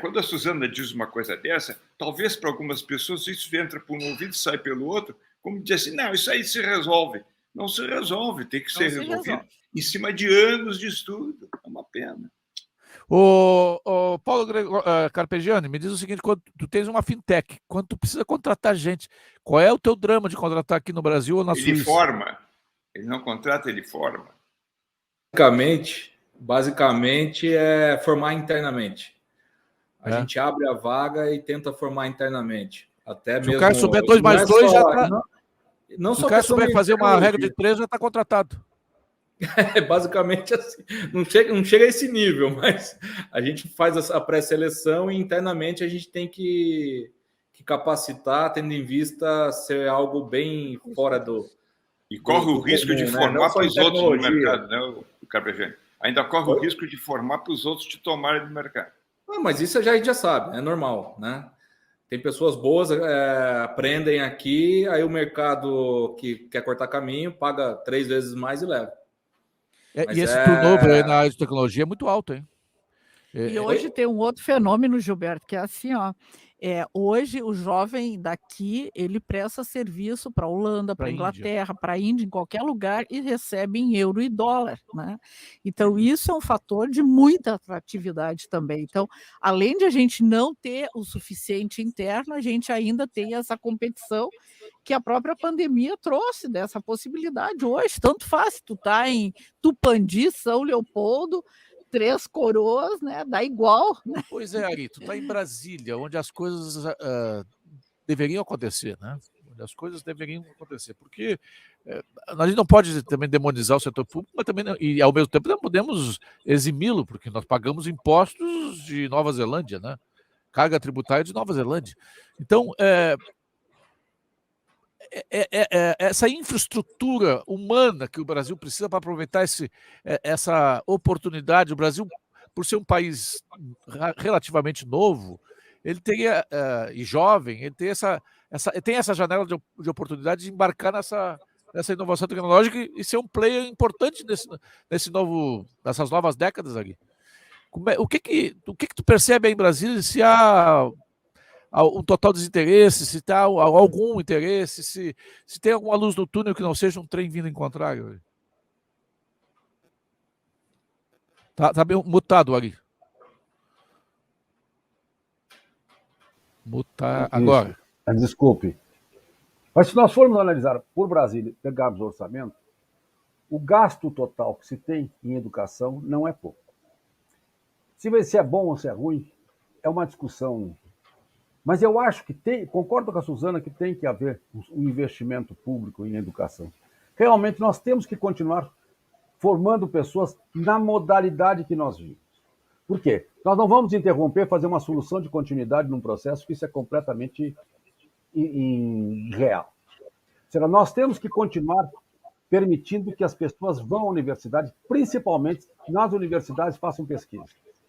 Quando a Suzana diz uma coisa dessa, talvez para algumas pessoas isso entra por um ouvido e sai pelo outro, como dizer assim, não, isso aí se resolve. Não se resolve, tem que ser resolvido em cima de anos de estudo. É uma pena. O Paulo Carpegiani, me diz o seguinte, quando tu tens uma fintech, quando tu precisa contratar gente, qual é o teu drama de contratar aqui no Brasil ou na Suíça? Ele forma. Ele não contrata, ele forma. Basicamente é formar internamente. A gente abre a vaga e tenta formar internamente. Até se mesmo, o cara souber 2 mais 2, já está... Se o cara souber fazer uma regra de 3, já está contratado. É basicamente assim. Não chega a esse nível, mas a gente faz a pré-seleção e internamente a gente tem que capacitar, tendo em vista ser algo bem fora do... E corre o risco de formar para os outros no mercado, né, o Carpegiani? Ainda corre o risco de formar para os outros te tomarem do mercado. Mas isso a gente já sabe, é normal, né? Tem pessoas boas, aprendem aqui, aí o mercado que quer cortar caminho paga 3 vezes mais e leva. E esse turnover aí na área de tecnologia é muito alto, hein? E hoje tem um outro fenômeno, Gilberto, que é assim, ó. Hoje o jovem daqui ele presta serviço para a Holanda, para a Inglaterra, para a Índia, em qualquer lugar e recebe em euro e dólar, né? Então isso é um fator de muita atratividade também. Então, além de a gente não ter o suficiente interno, a gente ainda tem essa competição que a própria pandemia trouxe dessa possibilidade. Hoje, tanto faz, tu tá em Tupandi, São Leopoldo, Três Coroas, né? Dá igual. Né? Pois é, Ari, tu está em Brasília, onde as coisas deveriam acontecer, né? Onde as coisas deveriam acontecer, porque a gente não pode também demonizar o setor público, mas também e ao mesmo tempo não podemos eximi-lo, porque nós pagamos impostos de Nova Zelândia, né? Carga tributária de Nova Zelândia. Então, essa infraestrutura humana que o Brasil precisa para aproveitar essa oportunidade, o Brasil, por ser um país relativamente novo, ele teria, e jovem, ele tem essa janela de oportunidade de embarcar nessa inovação tecnológica e ser um player importante nessas novas décadas aqui. O que tu percebe aí em Brasília, se há um total desinteresse, se está algum interesse, se tem alguma luz no túnel que não seja um trem vindo em contrário? Tá bem mutado, Ari. Mutar agora. Desculpe. Mas se nós formos analisar por Brasília, pegarmos o orçamento, o gasto total que se tem em educação não é pouco. Se é bom ou se é ruim, é uma discussão. Mas eu acho que concordo com a Suzana que tem que haver um investimento público em educação. Realmente nós temos que continuar formando pessoas na modalidade que nós vimos. Por quê? Nós não vamos interromper, fazer uma solução de continuidade num processo que isso é completamente irreal. Ou seja, nós temos que continuar permitindo que as pessoas vão à universidade, principalmente nas universidades façam pesquisa.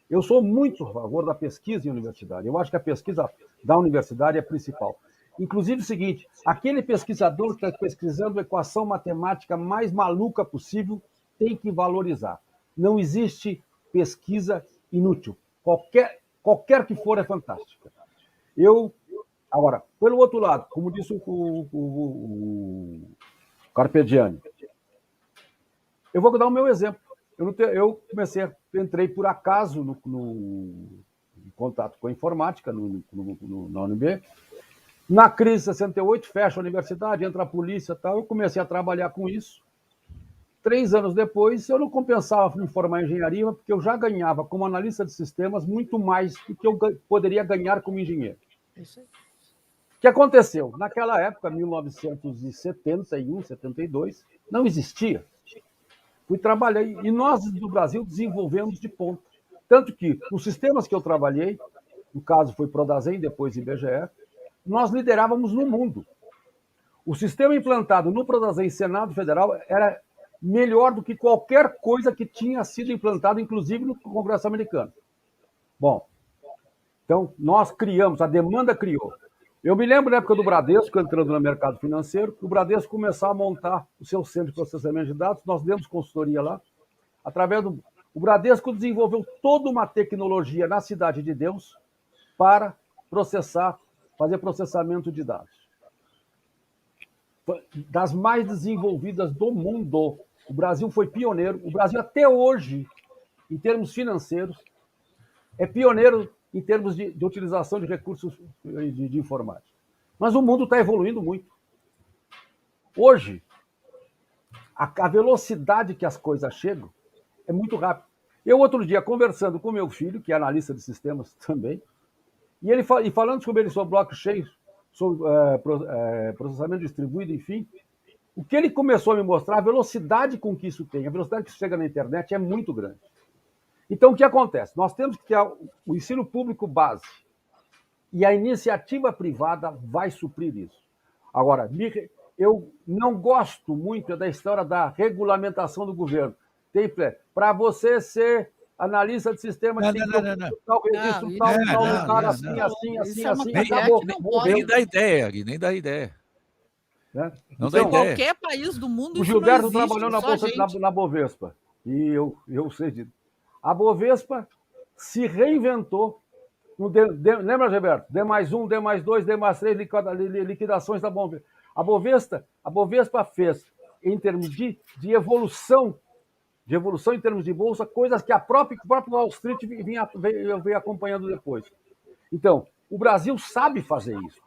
Eu sou muito a favor da pesquisa em universidade. Eu acho que a pesquisa da universidade é principal. Inclusive o seguinte, aquele pesquisador que está pesquisando a equação matemática mais maluca possível tem que valorizar. Não existe pesquisa inútil. Qualquer que for é fantástica. Agora, pelo outro lado, como disse o Carpegiani, eu vou dar o meu exemplo. Eu entrei por acaso em contato com a informática na UNB. Na crise de 68, fecha a universidade, entra a polícia e tal. Eu comecei a trabalhar com isso. 3 anos depois, eu não compensava me formar em engenharia, porque eu já ganhava como analista de sistemas muito mais do que eu poderia ganhar como engenheiro. Isso aí. O que aconteceu? Naquela época, 1971, 72, não existia. Fui trabalhar, e nós do Brasil desenvolvemos de ponta. Tanto que os sistemas que eu trabalhei, no caso foi Prodazem, depois IBGE, nós liderávamos no mundo. O sistema implantado no Prodazem Senado Federal era melhor do que qualquer coisa que tinha sido implantada, inclusive no Congresso americano. Bom, então nós criamos, a demanda criou. Eu me lembro na época do Bradesco, entrando no mercado financeiro, que o Bradesco começou a montar o seu centro de processamento de dados, nós demos consultoria lá. O Bradesco desenvolveu toda uma tecnologia na Cidade de Deus para fazer processamento de dados. Das mais desenvolvidas do mundo. O Brasil foi pioneiro. O Brasil, até hoje, em termos financeiros, é pioneiro em termos de utilização de recursos de informática. Mas o mundo está evoluindo muito. Hoje, a velocidade que as coisas chegam é muito rápida. Eu, outro dia, conversando com meu filho, que é analista de sistemas também, e falando com ele sobre blockchain, sobre processamento distribuído, enfim, o que ele começou a me mostrar, a velocidade com que isso tem, a velocidade que isso chega na internet é muito grande. Então, o que acontece? Nós temos que ter o ensino público base e a iniciativa privada vai suprir isso. Agora, eu não gosto muito da história da regulamentação do governo. Para você ser analista de sistema, tem que ter tal registro, assim, acabou. Nem dá ideia, Gui, nem dá ideia. Não dá ideia. Qualquer país do mundo, o Gilberto trabalhou na Bovespa, e eu sei disso. A Bovespa se reinventou. Lembra, Gilberto? D+1, D+2, D+3, liquidações da Bovespa. A Bovespa fez, em termos de evolução em termos de bolsa, coisas que o próprio Wall Street veio acompanhando depois. Então, o Brasil sabe fazer isso.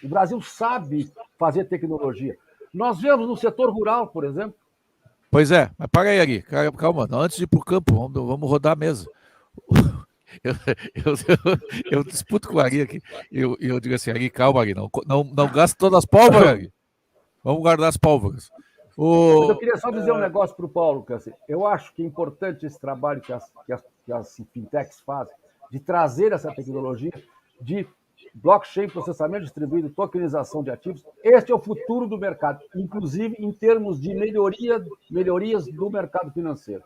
O Brasil sabe fazer tecnologia. Nós vemos no setor rural, por exemplo. Pois é, mas para aí, Ari, calma, antes de ir para o campo, vamos rodar a mesa. Eu disputo com o Ari aqui, eu digo assim, Ari, calma, Ari, não gasta todas as pólvoras, Ari. Vamos guardar as pólvoras. Mas eu queria só dizer um negócio para o Paulo, que assim, eu acho que é importante esse trabalho que as fintechs fazem, de trazer essa tecnologia de blockchain, processamento distribuído, tokenização de ativos. Este é o futuro do mercado, inclusive em termos de melhorias do mercado financeiro.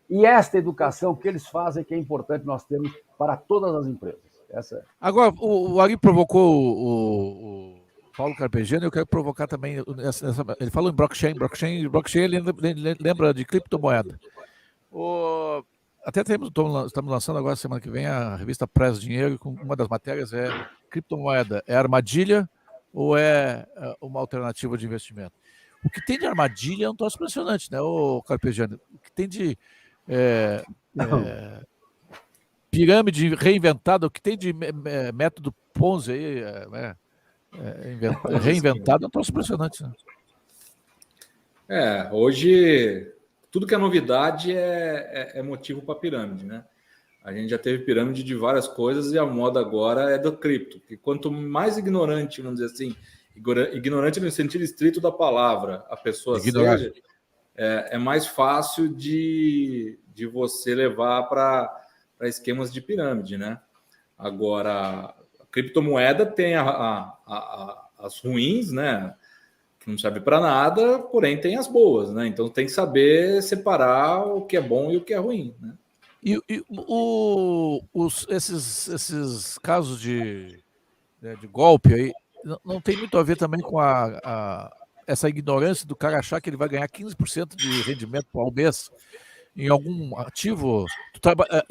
E esta educação que eles fazem que é importante nós termos para todas as empresas. Essa é. Agora, o Ari provocou o Paulo Carpegiani, eu quero provocar também. Ele falou em blockchain, ele lembra de criptomoeda. Até estamos lançando agora, semana que vem, a revista Press Dinheiro, com uma das matérias é criptomoeda. É armadilha ou é uma alternativa de investimento? O que tem de armadilha é um troço impressionante, né, o Carpegiani? O que tem de pirâmide reinventada, o que tem de método Ponzi aí, reinventado, é um troço impressionante, né? Hoje tudo que é novidade é motivo para pirâmide, né? A gente já teve pirâmide de várias coisas e a moda agora é do cripto. E quanto mais ignorante, vamos dizer assim, ignorante no sentido estrito da palavra, a pessoa seja, é mais fácil de você levar para esquemas de pirâmide, né? Agora, a criptomoeda tem as ruins, né? Que não serve para nada, porém tem as boas, né? Então tem que saber separar o que é bom e o que é ruim, né? Esses casos de golpe aí não tem muito a ver também com essa ignorância do cara achar que ele vai ganhar 15% de rendimento ao mês em algum ativo?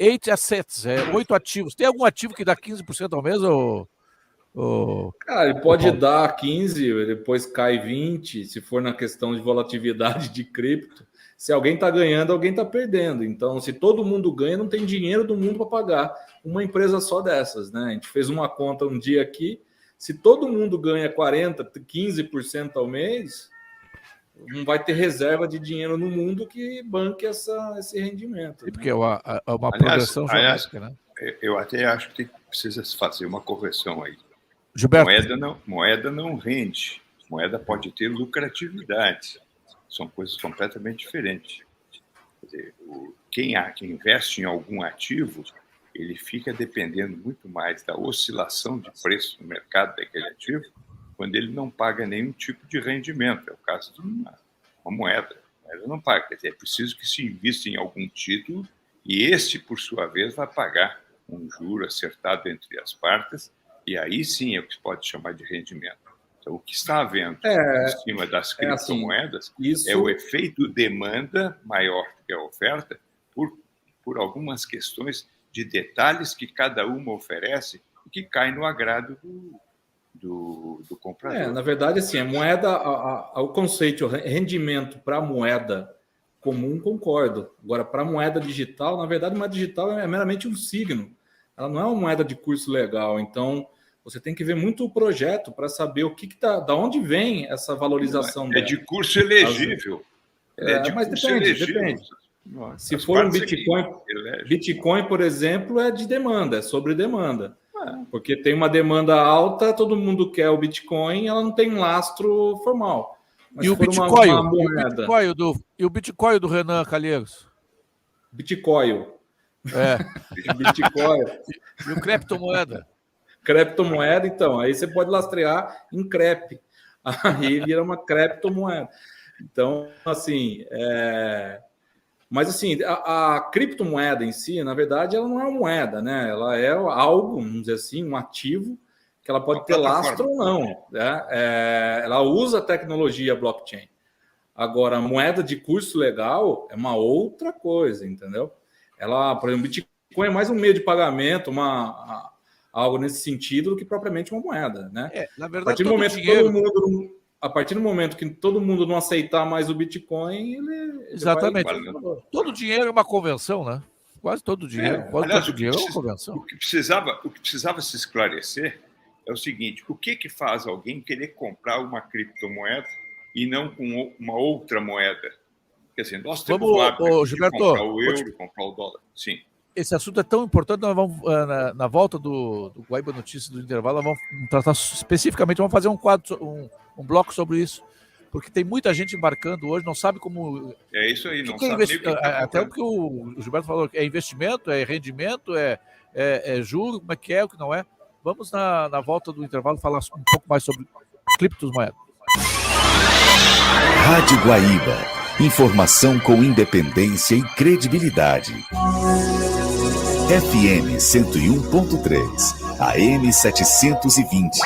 8 assets, 8 ativos. Tem algum ativo que dá 15% ao mês? Cara, ele pode dar 15, depois cai 20, se for na questão de volatilidade de cripto. Se alguém está ganhando, alguém está perdendo. Então, se todo mundo ganha, não tem dinheiro do mundo para pagar uma empresa só dessas, né? A gente fez uma conta um dia aqui. Se todo mundo ganha 40%, 15% ao mês, não vai ter reserva de dinheiro no mundo que banque esse rendimento. Porque é uma progressão geométrica, né? Eu até acho que precisa fazer uma correção aí. Gilberto. Moeda não rende. Moeda pode ter lucratividade. São coisas completamente diferentes. Quer dizer, quem investe em algum ativo, ele fica dependendo muito mais da oscilação de preço no mercado daquele ativo, quando ele não paga nenhum tipo de rendimento. É o caso de uma moeda. A moeda não paga. Quer dizer, é preciso que se invista em algum título e este, por sua vez, vai pagar um juro acertado entre as partes, e aí sim é o que se pode chamar de rendimento. Então, o que está havendo em cima das criptomoedas é o efeito demanda maior que a oferta por algumas questões de detalhes que cada uma oferece e que caem no agrado do comprador. Na verdade, assim, a moeda, o conceito rendimento para a moeda comum, concordo. Agora, para a moeda digital, na verdade, a moeda digital é meramente um signo. Ela não é uma moeda de curso legal. Então, você tem que ver muito o projeto para saber o que está, da onde vem essa valorização. É de curso elegível. Mas depende. Se for um Bitcoin, por exemplo, é de demanda, é sobre demanda. Porque tem uma demanda alta, todo mundo quer o Bitcoin, ela não tem um lastro formal. Mas e o Bitcoin? E o Bitcoin do Renan Calheiros? Bitcoin. Bitcoin. E o criptomoeda? Criptomoeda, então, aí você pode lastrear em crepe. Aí vira uma criptomoeda. Então, assim, mas assim, a criptomoeda em si, na verdade, ela não é uma moeda, né? Ela é algo, vamos dizer assim, um ativo que ela pode ter lastro ou não. Né? Ela usa a tecnologia blockchain. Agora, a moeda de curso legal é uma outra coisa, entendeu? Ela, por exemplo, Bitcoin é mais um meio de pagamento, algo nesse sentido, do que propriamente uma moeda, né? Na verdade, a partir do momento que todo mundo não aceitar mais o Bitcoin, exatamente. Todo dinheiro é uma convenção, né? Quase todo dinheiro. Todo dinheiro é uma convenção. O que precisava se esclarecer é o seguinte: o que faz alguém querer comprar uma criptomoeda e não com uma outra moeda? Quer dizer, nós temos o hábito de comprar o euro, comprar o dólar. Sim. Esse assunto é tão importante, nós vamos, na volta do Guaíba Notícias do intervalo, nós vamos tratar especificamente, vamos fazer um quadro, um bloco sobre isso, porque tem muita gente embarcando hoje, não sabe como... É isso aí, não sabe nem o que até o que o Gilberto falou, é investimento, é rendimento, é juro, como é que é, o que não é. Vamos, na volta do intervalo, falar um pouco mais sobre criptomoedas. Rádio Guaíba. Informação com independência e credibilidade. FM 101.3, AM 720.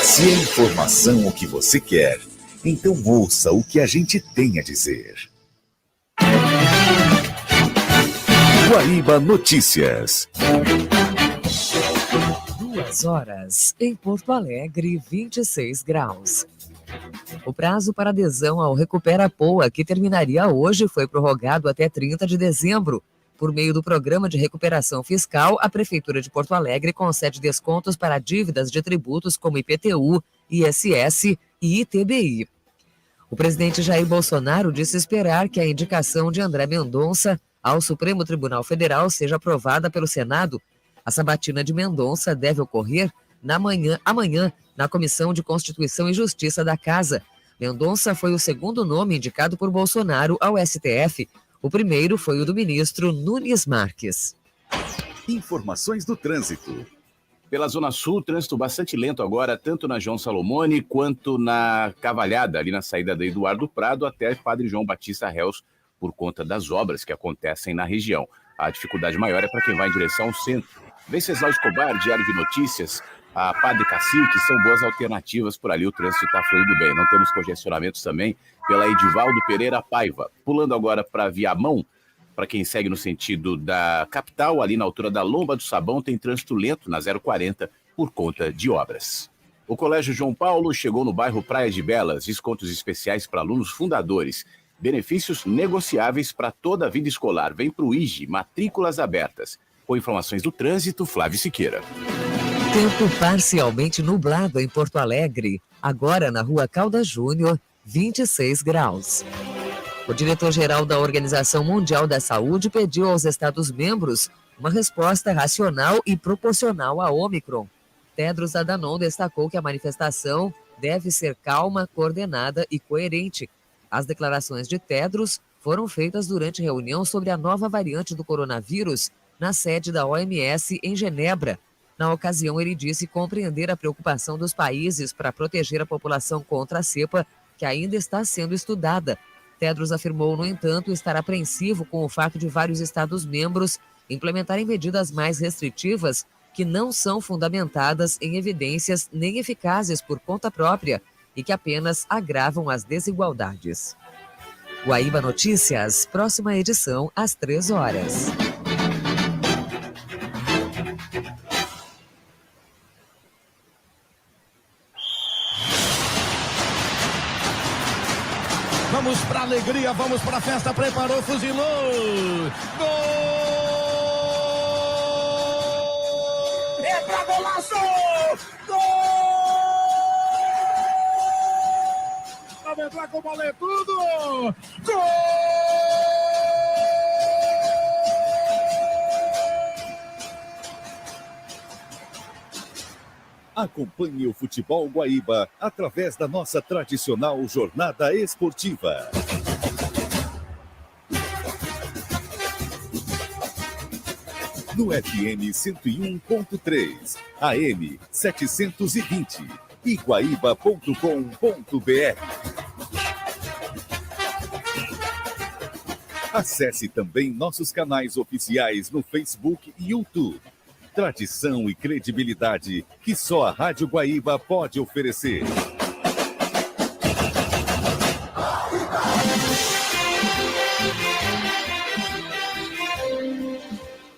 Se é informação o que você quer, então ouça o que a gente tem a dizer. Guaíba Notícias. 2 horas em Porto Alegre, 26 graus. O prazo para adesão ao Recupera Poa, que terminaria hoje, foi prorrogado até 30 de dezembro. Por meio do Programa de Recuperação Fiscal, a Prefeitura de Porto Alegre concede descontos para dívidas de tributos como IPTU, ISS e ITBI. O presidente Jair Bolsonaro disse esperar que a indicação de André Mendonça ao Supremo Tribunal Federal seja aprovada pelo Senado. A sabatina de Mendonça deve ocorrer amanhã, na Comissão de Constituição e Justiça da Casa. Mendonça foi o segundo nome indicado por Bolsonaro ao STF. O primeiro foi o do ministro Nunes Marques. Informações do trânsito. Pela Zona Sul, trânsito bastante lento agora, tanto na João Salomone quanto na Cavalhada, ali na saída da Eduardo Prado até Padre João Batista Réus, por conta das obras que acontecem na região. A dificuldade maior é para quem vai em direção ao centro. Venceslau Escobar, Diário de Notícias, a Padre Cacique, são boas alternativas por ali, o trânsito está fluindo bem. Não temos congestionamentos também pela Edivaldo Pereira Paiva. Pulando agora para Viamão, para quem segue no sentido da capital, ali na altura da Lomba do Sabão, tem trânsito lento na 040 por conta de obras. O Colégio João Paulo chegou no bairro Praia de Belas, descontos especiais para alunos fundadores, benefícios negociáveis para toda a vida escolar. Vem para o IGE, matrículas abertas. Com informações do trânsito, Flávio Siqueira. Tempo parcialmente nublado em Porto Alegre, agora na Rua Caldas Júnior, 26 graus. O diretor-geral da Organização Mundial da Saúde pediu aos Estados-membros uma resposta racional e proporcional à Ômicron. Tedros Adhanom destacou que a manifestação deve ser calma, coordenada e coerente. As declarações de Tedros foram feitas durante reunião sobre a nova variante do coronavírus na sede da OMS em Genebra. Na ocasião, ele disse compreender a preocupação dos países para proteger a população contra a cepa, que ainda está sendo estudada. Tedros afirmou, no entanto, estar apreensivo com o fato de vários Estados-membros implementarem medidas mais restritivas que não são fundamentadas em evidências nem eficazes por conta própria e que apenas agravam as desigualdades. Guaíba Notícias, próxima edição às 3 horas. Vamos para a alegria, vamos para a festa, preparou, fuzilou. Gol! É pra golaço! Gol! Vamos entrar com bola, é tudo! Gol! Acompanhe o Futebol Guaíba através da nossa tradicional jornada esportiva. No FM 101.3, AM 720 e guaíba.com.br. Acesse também nossos canais oficiais no Facebook e YouTube. Tradição e credibilidade que só a Rádio Guaíba pode oferecer.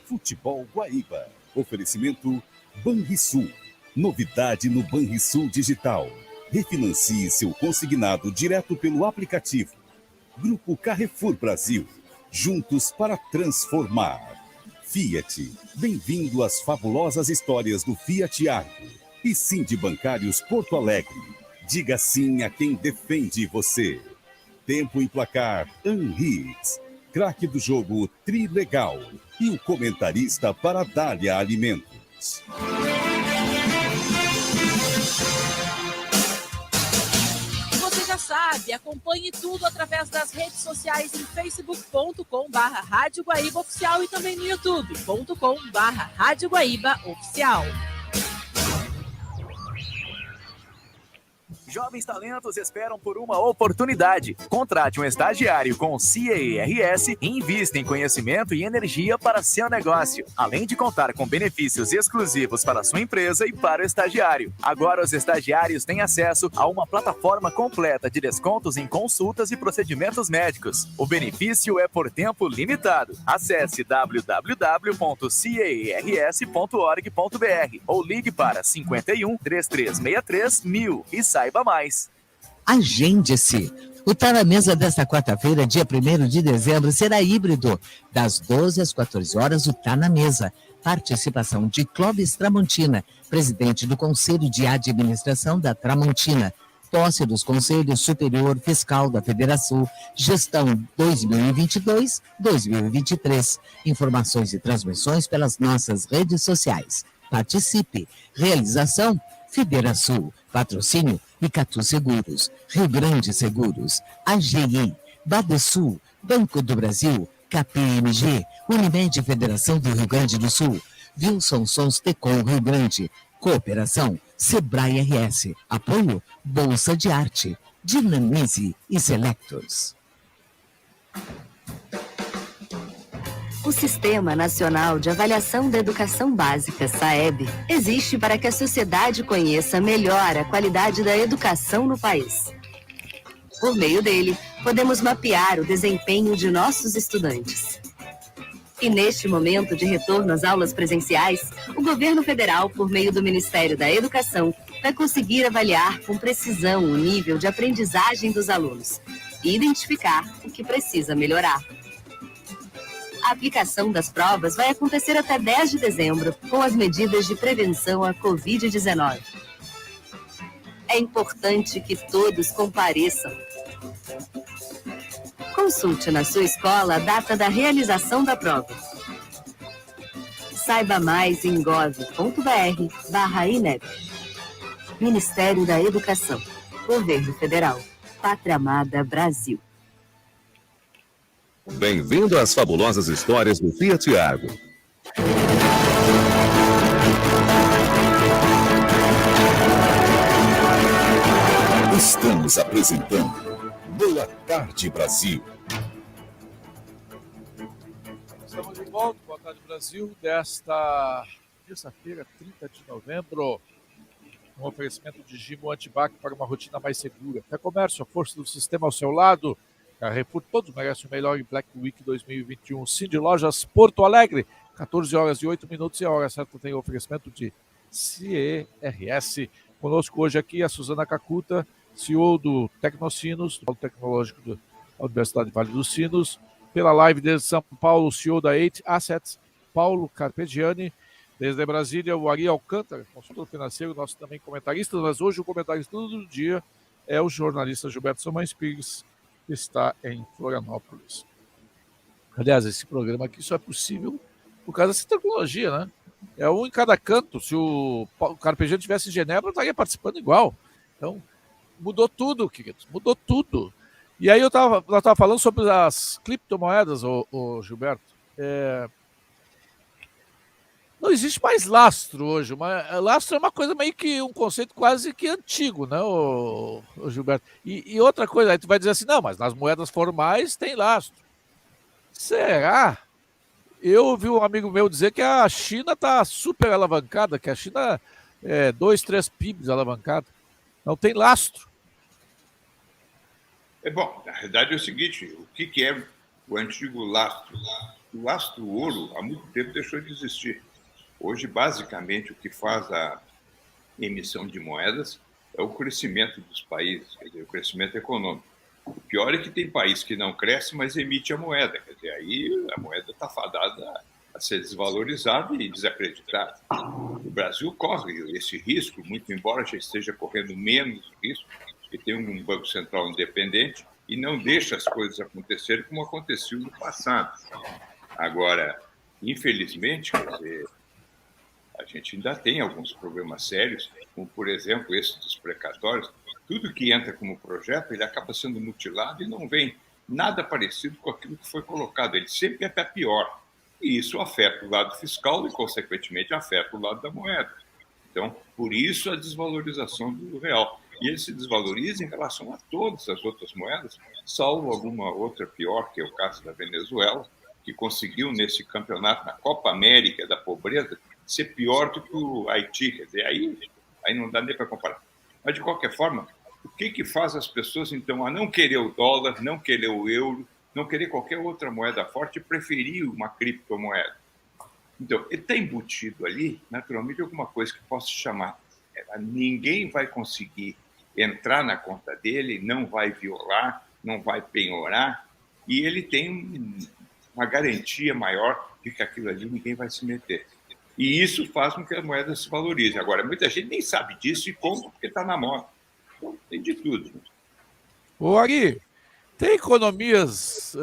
Futebol Guaíba. Oferecimento Banrisul. Novidade no Banrisul Digital. Refinancie seu consignado direto pelo aplicativo. Grupo Carrefour Brasil. Juntos para transformar. Fiat, bem-vindo às fabulosas histórias do Fiat Argo. E Sindi Bancários Porto Alegre. Diga sim a quem defende você. Tempo em placar, Anhits. Craque do jogo, Trilegal. E o comentarista para Dália Alimentos. Sabe, acompanhe tudo através das redes sociais em facebook.com/Rádio Guaíba Oficial e também no youtube.com/Rádio Guaíba Oficial. Jovens talentos esperam por uma oportunidade. Contrate um estagiário com CERS e invista em conhecimento e energia para seu negócio, além de contar com benefícios exclusivos para sua empresa e para o estagiário. Agora os estagiários têm acesso a uma plataforma completa de descontos em consultas e procedimentos médicos. O benefício é por tempo limitado. Acesse www.cers.org.br ou ligue para 51 3363 1000 e saiba mais. Agende-se. O Tá na Mesa desta quarta-feira, dia 1º de dezembro, será híbrido. Das 12 às 14 horas, o Tá na Mesa. Participação de Clóvis Tramontina, presidente do Conselho de Administração da Tramontina. Posse dos Conselhos Superior Fiscal da Federação, gestão 2022-2023. Informações e transmissões pelas nossas redes sociais. Participe. Realização Federação. Patrocínio Icatu Seguros, Rio Grande Seguros, AGI, Badesul, Banco do Brasil, KPMG, Unimed Federação do Rio Grande do Sul, Wilson Sons Tecom Rio Grande, Cooperação, Sebrae RS, Apoio, Bolsa de Arte, Dinamize e Selectos. O Sistema Nacional de Avaliação da Educação Básica, SAEB, existe para que a sociedade conheça melhor a qualidade da educação no país. Por meio dele, podemos mapear o desempenho de nossos estudantes. E neste momento de retorno às aulas presenciais, o governo federal, por meio do Ministério da Educação, vai conseguir avaliar com precisão o nível de aprendizagem dos alunos e identificar o que precisa melhorar. A aplicação das provas vai acontecer até 10 de dezembro, com as medidas de prevenção à Covid-19. É importante que todos compareçam. Consulte na sua escola a data da realização da prova. Saiba mais em gov.br/INEP. Ministério da Educação, Governo Federal, Pátria Amada Brasil. Bem-vindo às fabulosas histórias do Fiat Argo. Estamos apresentando Boa Tarde Brasil. Estamos de volta, Boa Tarde Brasil, desta terça-feira, 30 de novembro. Um oferecimento de Gimo Antibac para uma rotina mais segura. Comércio, a força do sistema ao seu lado. Carrefour, todos merecem o melhor em Black Week 2021. Cindy Lojas Porto Alegre, 14 horas e 8 minutos e a hora certa tem o oferecimento de CERS. Conosco hoje aqui a Suzana Cacuta, CEO do Tecnocinos, do Polo Tecnológico da Universidade Vale dos Sinos. Pela live desde São Paulo, CEO da 8 Assets, Paulo Carpegiani. Desde Brasília, o Ari Alcântara, consultor financeiro, nosso também comentarista, mas hoje o comentarista do dia é o jornalista Gilberto Somães Pires, que está em Florianópolis. Aliás, esse programa aqui só é possível por causa dessa tecnologia, né? É um em cada canto. Se o Carpegiani estivesse em Genebra, eu estaria participando igual. Então, mudou tudo, queridos, mudou tudo. E aí nós estava falando sobre as criptomoedas, o Gilberto. Não existe mais lastro hoje. Lastro é uma coisa meio que um conceito quase que antigo, né, o Gilberto? E outra coisa, aí tu vai dizer assim, não, mas nas moedas formais tem lastro. Será? Eu ouvi um amigo meu dizer que a China está super alavancada, que a China é 2, 3 PIBs alavancada. Não tem lastro. Bom, na verdade é o seguinte, o que é o antigo lastro? O lastro ouro há muito tempo deixou de existir. Hoje, basicamente, o que faz a emissão de moedas é o crescimento dos países, quer dizer, o crescimento econômico. O pior é que tem país que não cresce, mas emite a moeda. Quer dizer, aí a moeda está fadada a ser desvalorizada e desacreditada. O Brasil corre esse risco, muito embora já esteja correndo menos risco, que tem um Banco Central independente e não deixa as coisas acontecerem como aconteceu no passado. Agora, infelizmente, quer dizer, a gente ainda tem alguns problemas sérios, como, por exemplo, esse dos precatórios. Tudo que entra como projeto, ele acaba sendo mutilado e não vem nada parecido com aquilo que foi colocado. Ele sempre é para pior. E isso afeta o lado fiscal e, consequentemente, afeta o lado da moeda. Então, por isso a desvalorização do real. E ele se desvaloriza em relação a todas as outras moedas, salvo alguma outra pior, que é o caso da Venezuela, que conseguiu, nesse campeonato, na Copa América da pobreza, ser pior do que o Haiti. Quer dizer, aí não dá nem para comparar. Mas, de qualquer forma, o que faz as pessoas, então, a não querer o dólar, não querer o euro, não querer qualquer outra moeda forte e preferir uma criptomoeda? Então, ele está embutido ali, naturalmente, alguma coisa que posso chamar. Ninguém vai conseguir entrar na conta dele, não vai violar, não vai penhorar, e ele tem uma garantia maior de que aquilo ali ninguém vai se meter. E isso faz com que a moeda se valorize. Agora, muita gente nem sabe disso e compra porque está na moda. Então, tem de tudo. Ô, Ari, tem economias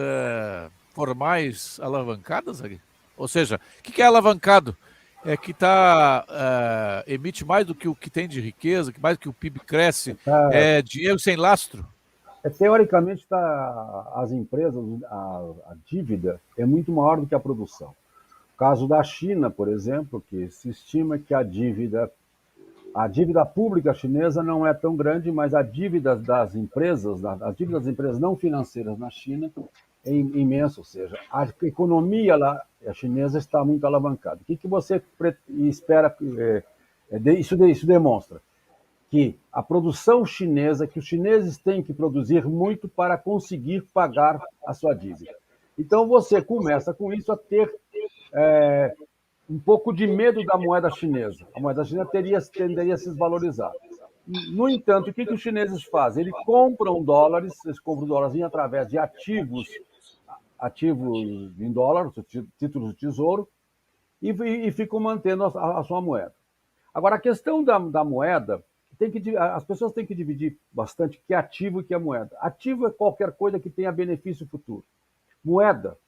formais alavancadas, Ari? Ou seja, o que é alavancado? É que emite mais do que o que tem de riqueza, que mais do que o PIB cresce, é dinheiro sem lastro? Teoricamente, as empresas, a dívida é muito maior do que a produção. O caso da China, por exemplo, que se estima que a dívida pública chinesa não é tão grande, mas a dívida das empresas, as dívidas das empresas não financeiras na China imenso, ou seja, a economia lá, a chinesa está muito alavancada. O que você espera? Isso demonstra que a produção chinesa, que os chineses têm que produzir muito para conseguir pagar a sua dívida. Então você começa com isso a ter um pouco de medo da moeda chinesa. A moeda chinesa tenderia a se desvalorizar. No entanto, o que os chineses fazem? Eles compram dólares através de ativos em dólar, títulos de tesouro, e ficam mantendo a sua moeda. Agora, a questão da moeda, as pessoas têm que dividir bastante que é ativo e que é moeda. Ativo é qualquer coisa que tenha benefício futuro. Moeda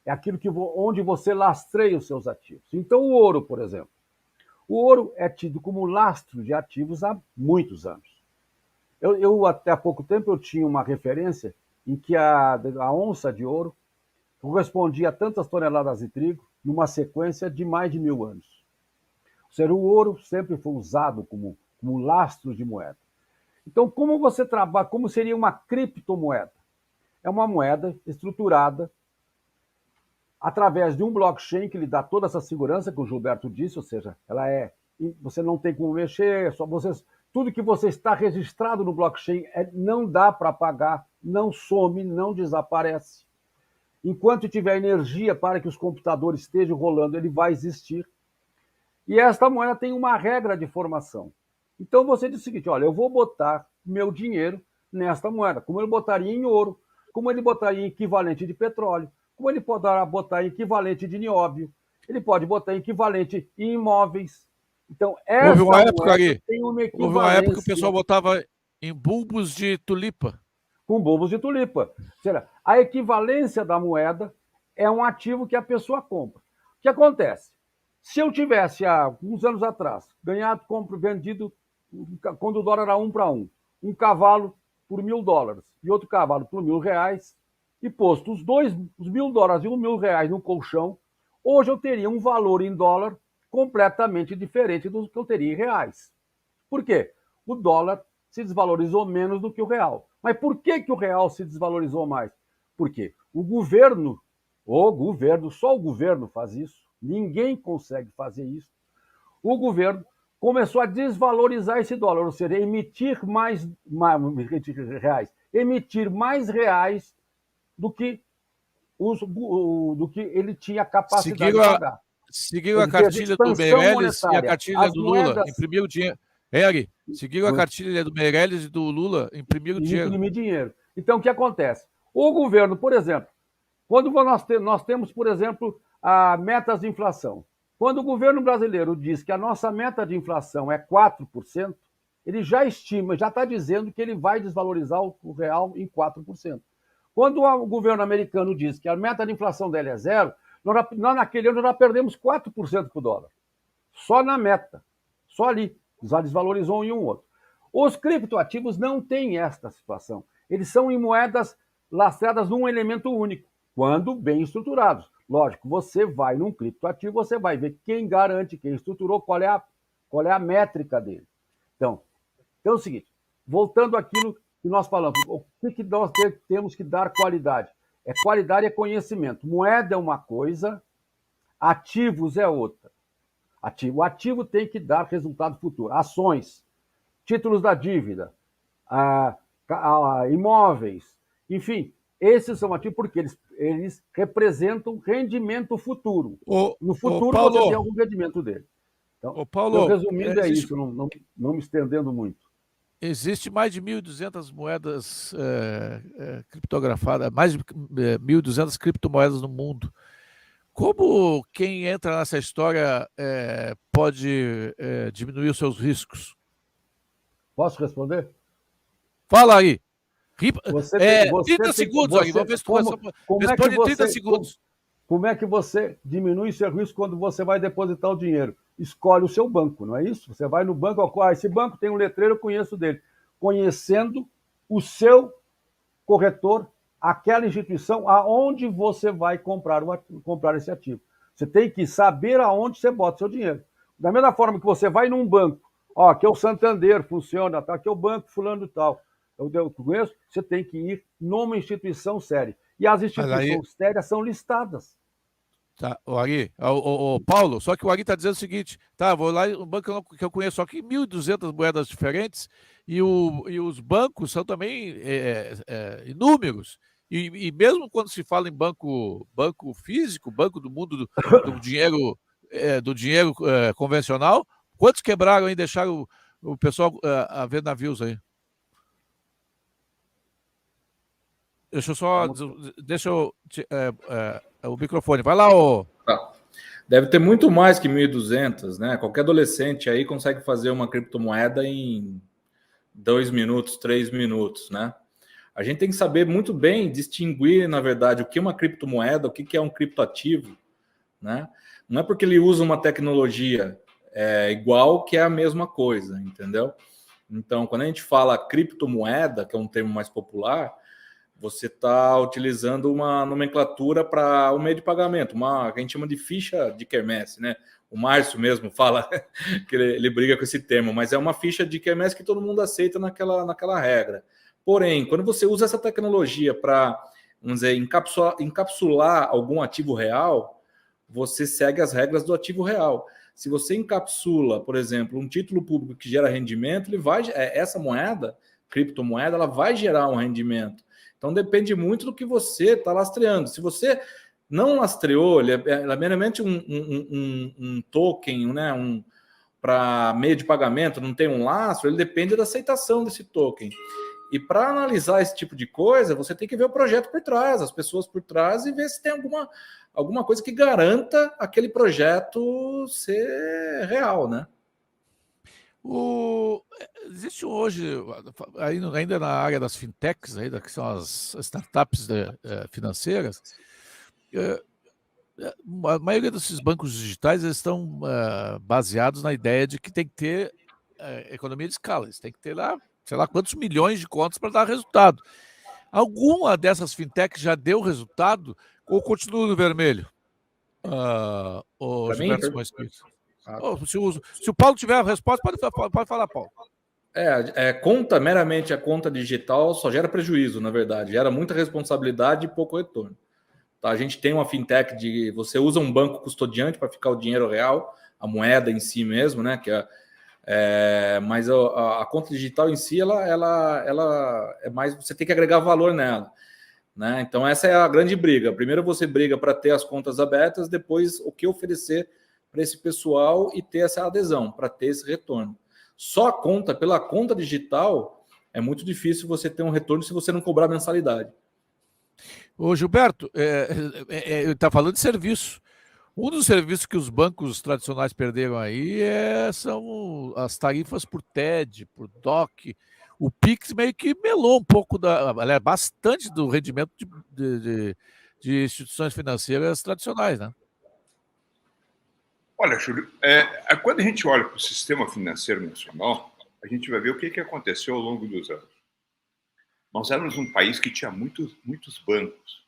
é aquilo onde você lastreia os seus ativos. Então, o ouro, por exemplo. O ouro é tido como lastro de ativos há muitos anos. Eu até há pouco tempo, eu tinha uma referência em que a onça de ouro correspondia a tantas toneladas de trigo numa sequência de mais de 1000 anos. Ou seja, o ouro sempre foi usado como lastro de moeda. Então, como você trabalha, como seria uma criptomoeda? É uma moeda estruturada através de um blockchain que lhe dá toda essa segurança que o Gilberto disse, ou seja, você não tem como mexer, tudo que você está registrado no blockchain não dá para apagar, não some, não desaparece. Enquanto tiver energia para que os computadores estejam rolando, ele vai existir. E esta moeda tem uma regra de formação. Então você diz o seguinte, olha, eu vou botar meu dinheiro nesta moeda, como ele botaria em ouro, como ele botaria em equivalente de petróleo, como ele pode botar em equivalente de nióbio, ele pode botar em equivalente em imóveis. Então, houve uma época ali, tem uma equivalência. Houve uma época que o pessoal botava em bulbos de tulipa. Com bulbos de tulipa. Ou seja, a equivalência da moeda é um ativo que a pessoa compra. O que acontece? Se eu tivesse, há uns anos atrás, vendido, quando o dólar era 1 para 1, um cavalo por $1.000 e outro cavalo por R$1.000, e posto os $1.000 e R$1.000 no colchão, hoje eu teria um valor em dólar completamente diferente do que eu teria em reais. Por quê? O dólar se desvalorizou menos do que o real. Mas por que o real se desvalorizou mais? Porque só o governo faz isso, ninguém consegue fazer isso. O governo começou a desvalorizar esse dólar, ou seja, emitir mais reais do que ele tinha capacidade de pagar. Seguiu a cartilha do Meirelles e a cartilha do Lula, imprimiu dinheiro. Seguiu a cartilha do Meirelles e do Lula, imprimiu dinheiro. Imprimir dinheiro. Então, o que acontece? O governo, por exemplo, quando nós temos, por exemplo, metas de inflação. Quando o governo brasileiro diz que a nossa meta de inflação é 4%, ele já está dizendo que ele vai desvalorizar o real em 4%. Quando o governo americano diz que a meta de inflação dele é 0, nós naquele ano já perdemos 4% com o dólar. Só na meta. Só ali. Já desvalorizou em um outro. Os criptoativos não têm esta situação. Eles são em moedas lastreadas num elemento único, quando bem estruturados. Lógico, você vai num criptoativo, você vai ver quem garante, quem estruturou, qual é a métrica dele. Então é o seguinte, voltando àquilo que nós falamos, o que nós temos que dar qualidade? Qualidade é conhecimento. Moeda é uma coisa, ativos é outra. O ativo tem que dar resultado futuro. Ações, títulos da dívida, imóveis, enfim, esses são ativos porque eles representam rendimento futuro. No futuro Paulo, você tem algum rendimento dele. Então, Paulo, resumindo, é isso, não me estendendo muito. Existe mais de 1.200 moedas criptografadas, mais de 1.200 criptomoedas no mundo. Como quem entra nessa história pode diminuir os seus riscos? Posso responder? Fala aí. 30 segundos, aí. Vamos ver se tu responde em 30 segundos. Como é que você diminui seu risco quando você vai depositar o dinheiro? Escolhe o seu banco, não é isso? Você vai no banco, esse banco tem um letreiro, eu conheço dele. Conhecendo o seu corretor, aquela instituição aonde você vai comprar esse ativo. Você tem que saber aonde você bota seu dinheiro. Da mesma forma que você vai num banco, aqui é o Santander, funciona, aqui é o banco fulano e tal, eu conheço, você tem que ir numa instituição séria. E as instituições sérias são listadas. Tá, o Ari, o Paulo, só que o Ari está dizendo o seguinte, tá, vou lá, um banco que eu conheço, só que 1.200 moedas diferentes, e os bancos são também inúmeros. E mesmo quando se fala em banco físico, banco do mundo do dinheiro, convencional, quantos quebraram e deixaram o pessoal a ver navios aí? Deixa eu o microfone. Vai lá, ô. Tá. Deve ter muito mais que 1.200, né? Qualquer adolescente aí consegue fazer uma criptomoeda em 2 minutos, 3 minutos, né? A gente tem que saber muito bem distinguir, na verdade, o que é uma criptomoeda, o que é um criptoativo, né? Não é porque ele usa uma tecnologia igual que é a mesma coisa, entendeu? Então, quando a gente fala criptomoeda, que é um termo mais popular, você está utilizando uma nomenclatura para um meio de pagamento, que a gente chama de ficha de quermesse, né? O Márcio mesmo fala que ele briga com esse termo, mas é uma ficha de quermesse que todo mundo aceita naquela regra. Porém, quando você usa essa tecnologia para, vamos dizer, encapsular algum ativo real, você segue as regras do ativo real. Se você encapsula, por exemplo, um título público que gera rendimento, essa moeda, criptomoeda, ela vai gerar um rendimento. Então depende muito do que você está lastreando. Se você não lastreou, ele é meramente um token, né, para meio de pagamento, não tem um lastro, ele depende da aceitação desse token. E para analisar esse tipo de coisa, você tem que ver o projeto por trás, as pessoas por trás, e ver se tem alguma coisa que garanta aquele projeto ser real, né? Existe hoje, ainda na área das fintechs, que são as startups financeiras, a maioria desses bancos digitais eles estão baseados na ideia de que tem que ter economia de escala, eles têm que ter lá, sei lá, quantos milhões de contas para dar resultado. Alguma dessas fintechs já deu resultado ou continua no vermelho? Se o Paulo tiver a resposta, pode falar, Paulo. Meramente a conta digital só gera prejuízo, na verdade. Gera muita responsabilidade e pouco retorno. Tá? A gente tem uma fintech você usa um banco custodiante para ficar o dinheiro real, a moeda em si mesmo, né? Mas a conta digital em si, ela é mais... Você tem que agregar valor nela. Né? Então essa é a grande briga. Primeiro você briga para ter as contas abertas, depois o que oferecer para esse pessoal e ter essa adesão, para ter esse retorno. Só pela conta digital, é muito difícil você ter um retorno se você não cobrar mensalidade. Ô Gilberto, está falando de serviço. Um dos serviços que os bancos tradicionais perderam aí são as tarifas por TED, por DOC. O Pix meio que melou um pouco, bastante do rendimento de instituições financeiras tradicionais, né? Olha, Júlio, quando a gente olha para o sistema financeiro nacional, a gente vai ver o que aconteceu ao longo dos anos. Nós éramos um país que tinha muitos bancos.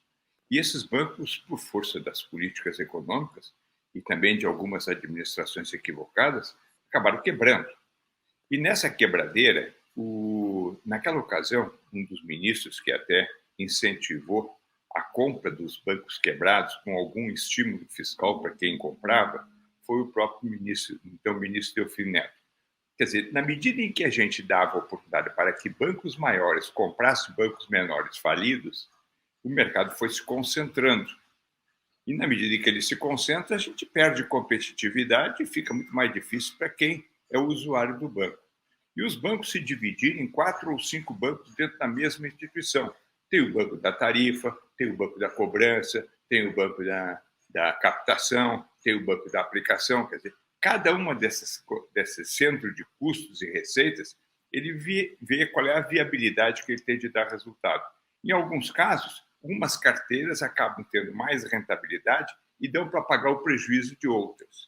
E esses bancos, por força das políticas econômicas e também de algumas administrações equivocadas, acabaram quebrando. E nessa quebradeira, naquela ocasião, um dos ministros que até incentivou a compra dos bancos quebrados com algum estímulo fiscal para quem comprava, foi o próprio ministro Delfim Neto. Quer dizer, na medida em que a gente dava oportunidade para que bancos maiores comprassem bancos menores falidos, o mercado foi se concentrando. E na medida em que ele se concentra, a gente perde competitividade e fica muito mais difícil para quem é o usuário do banco. E os bancos se dividiram em 4 ou 5 bancos dentro da mesma instituição. Tem o banco da tarifa, tem o banco da cobrança, tem o banco da captação, tem o banco da aplicação. Quer dizer, cada uma desses centros de custos e receitas, ele vê qual é a viabilidade que ele tem de dar resultado. Em alguns casos, umas carteiras acabam tendo mais rentabilidade e dão para pagar o prejuízo de outras.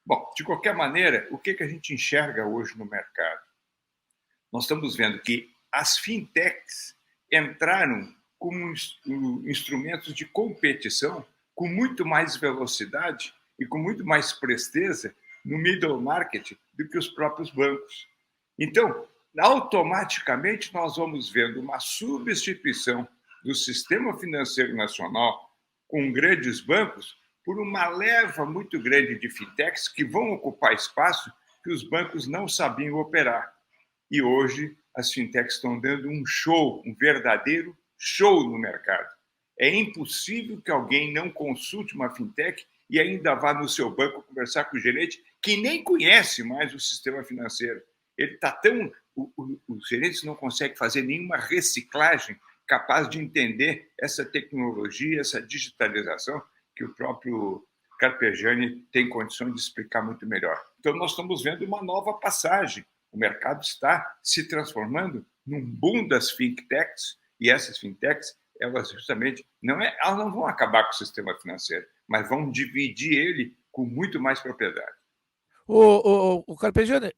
Bom, de qualquer maneira, o que a gente enxerga hoje no mercado? Nós estamos vendo que as fintechs entraram como instrumentos de competição com muito mais velocidade e com muito mais presteza no middle market do que os próprios bancos. Então, automaticamente, nós vamos vendo uma substituição do sistema financeiro nacional com grandes bancos por uma leva muito grande de fintechs que vão ocupar espaço que os bancos não sabiam operar. E hoje as fintechs estão dando um show, um verdadeiro show no mercado. É impossível que alguém não consulte uma fintech e ainda vá no seu banco conversar com o gerente que nem conhece mais o sistema financeiro. Ele está tão... Os gerentes não conseguem fazer nenhuma reciclagem capaz de entender essa tecnologia, essa digitalização que o próprio Carpegiani tem condições de explicar muito melhor. Então, nós estamos vendo uma nova passagem. O mercado está se transformando num boom das fintechs, e essas fintechs, elas justamente elas não vão acabar com o sistema financeiro, mas vão dividir ele com muito mais propriedade. O Carpegiani,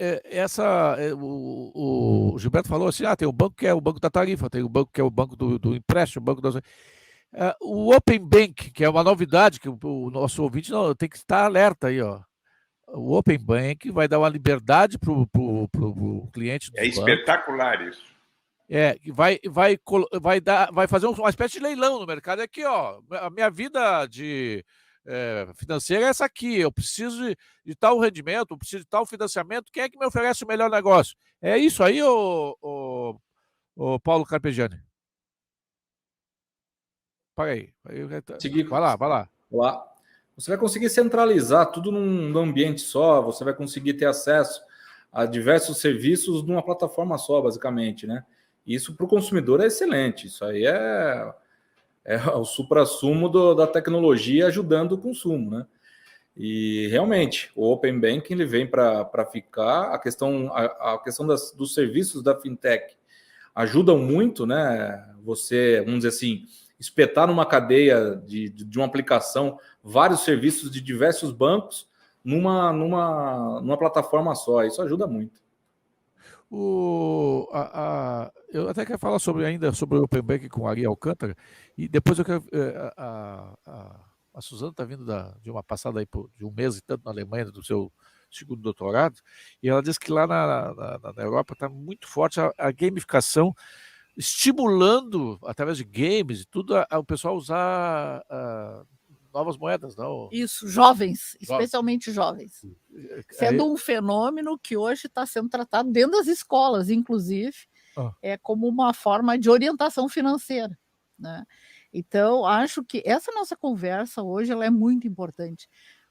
o Gilberto falou assim, tem o banco que é o banco da tarifa, tem o banco que é o banco do empréstimo, o banco das... o Open Bank, que é uma novidade, que o nosso ouvinte tem que estar alerta aí, ó. O Open Bank vai dar uma liberdade para o cliente do banco. Espetacular isso. Vai fazer uma espécie de leilão no mercado. Aqui, ó, a minha vida financeira é essa aqui. Eu preciso de tal rendimento, eu preciso de tal financiamento. Quem é que me oferece o melhor negócio? É isso aí, o Paulo Carpegiani? Para aí. Vai lá. Olá. Você vai conseguir centralizar tudo num ambiente só, você vai conseguir ter acesso a diversos serviços numa plataforma só, basicamente, né? Isso para o consumidor é excelente. Isso aí é o suprassumo da tecnologia ajudando o consumo, né? E realmente, o Open Banking ele vem para ficar. A questão dos serviços da fintech ajudam muito, né? Você, vamos dizer assim, espetar numa cadeia de uma aplicação vários serviços de diversos bancos numa plataforma só. Isso ajuda muito. Eu até quero falar ainda sobre o Open Banking com a Ari Alcântara, e depois eu quero... A Suzana está vindo de uma passada aí de um mês e tanto na Alemanha, do seu segundo doutorado, e ela diz que lá na Europa está muito forte a gamificação, estimulando, através de games e tudo, o pessoal usar novas moedas, não? Isso, jovens, especialmente jovens. Sendo um fenômeno que hoje está sendo tratado dentro das escolas, inclusive, como uma forma de orientação financeira, né? Então, acho que essa nossa conversa hoje ela é muito importante,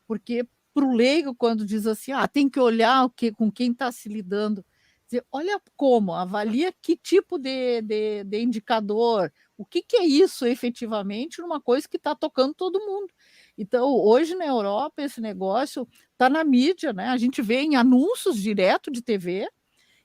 porque para o leigo, quando diz assim, tem que olhar com quem está se lidando, dizer, olha como, avalia que tipo de indicador, o que é isso efetivamente numa coisa que está tocando todo mundo. Então, hoje na Europa, esse negócio está na mídia, né? A gente vê em anúncios direto de TV,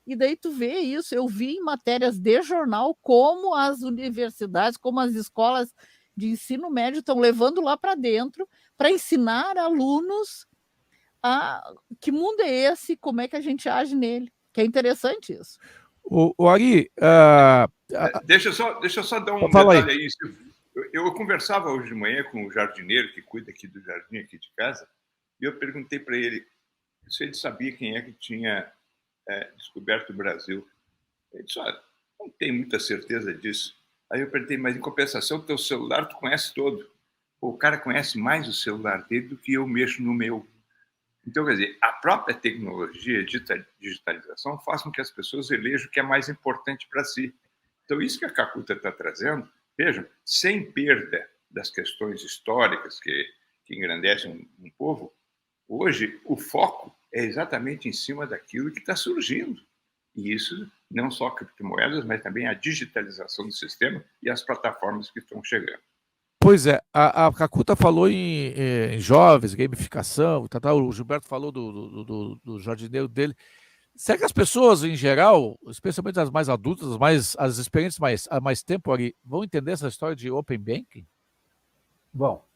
e daí tu vê isso. Eu vi em matérias de jornal como as universidades, como as escolas de ensino médio estão levando lá para dentro para ensinar alunos que mundo é esse, como é que a gente age nele. Que é interessante isso. O Ari... Deixa eu só dar um detalhe aí. Eu conversava hoje de manhã com o jardineiro que cuida aqui do jardim aqui de casa, e eu perguntei para ele se ele sabia quem é que tinha descoberto o Brasil. Ele disse, não tenho muita certeza disso. Aí eu perguntei, mas em compensação, teu celular tu conhece todo. O cara conhece mais o celular dele do que eu mexo no meu. Então, quer dizer, a própria tecnologia, a digitalização, faz com que as pessoas elejam o que é mais importante para si. Então, isso que a Kakuta está trazendo, vejam, sem perda das questões históricas que engrandecem um povo, hoje o foco é exatamente em cima daquilo que está surgindo. E isso não só criptomoedas, mas também a digitalização do sistema e as plataformas que estão chegando. Pois é, a Kakuta falou em jovens, gamificação, o Gilberto falou do jardineiro dele. Será que as pessoas, em geral, especialmente as mais adultas, as experientes há mais tempo, Ari, vão entender essa história de Open Banking? Bom,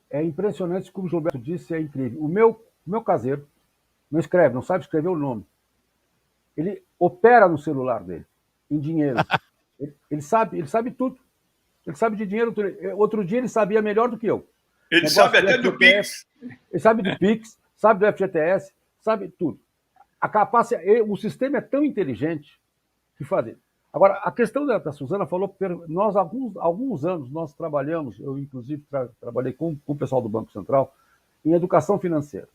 é impressionante, como o Gilberto disse, é incrível. O meu caseiro não escreve, não sabe escrever o nome. Ele opera no celular dele, em dinheiro. ele sabe tudo. Ele sabe de dinheiro. Outro dia ele sabia melhor do que eu. Ele sabe até do Pix. Ele sabe do Pix, sabe do FGTS, sabe tudo. O sistema é tão inteligente que fazer. Agora, a questão da Suzana falou, nós alguns anos nós trabalhamos, eu inclusive trabalhei com o pessoal do Banco Central, em educação financeira.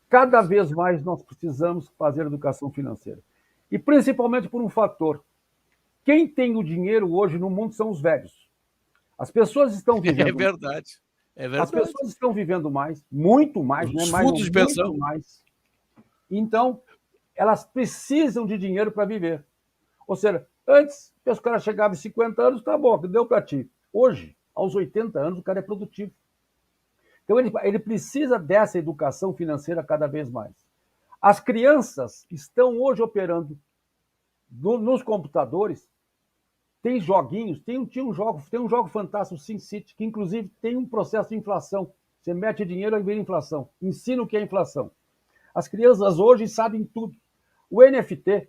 Cada vez mais nós precisamos fazer educação financeira. E principalmente por um fator. Quem tem o dinheiro hoje no mundo são os velhos. As pessoas estão vivendo... É verdade. As pessoas estão vivendo mais, muito mais, né? Fundos de pensão. Muito mais. Então, elas precisam de dinheiro para viver. Ou seja, antes, o cara chegava em 50 anos, tá bom, deu para ti. Hoje, aos 80 anos, o cara é produtivo. Então, ele precisa dessa educação financeira cada vez mais. As crianças estão hoje operando nos computadores, tem joguinhos, tem um jogo fantástico, SimCity, que inclusive tem um processo de inflação. Você mete dinheiro e vira inflação. Ensina o que é inflação. As crianças hoje sabem tudo. O NFT,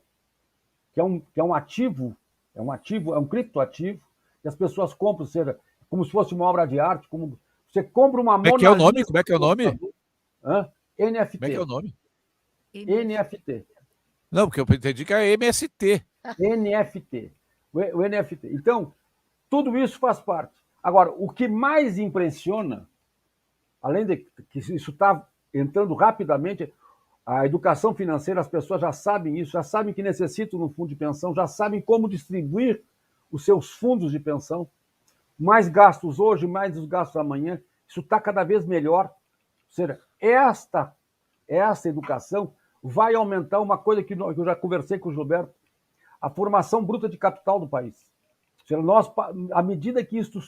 que é um ativo, é um criptoativo, que as pessoas compram, seja, como se fosse uma obra de arte, como você compra uma Como é que é o nome? Como é que é o nome? NFT. Como é que é o nome? NFT. Não, porque eu entendi que é MST. NFT. O NFT. Então, tudo isso faz parte. Agora, o que mais impressiona, além de que isso está entrando rapidamente, a educação financeira, as pessoas já sabem isso, já sabem que necessitam no fundo de pensão, já sabem como distribuir os seus fundos de pensão. Mais gastos hoje, mais os gastos amanhã. Isso está cada vez melhor. Ou seja, esta educação vai aumentar uma coisa que eu já conversei com o Gilberto, a formação bruta de capital do país. Ou seja, nós, à medida que isso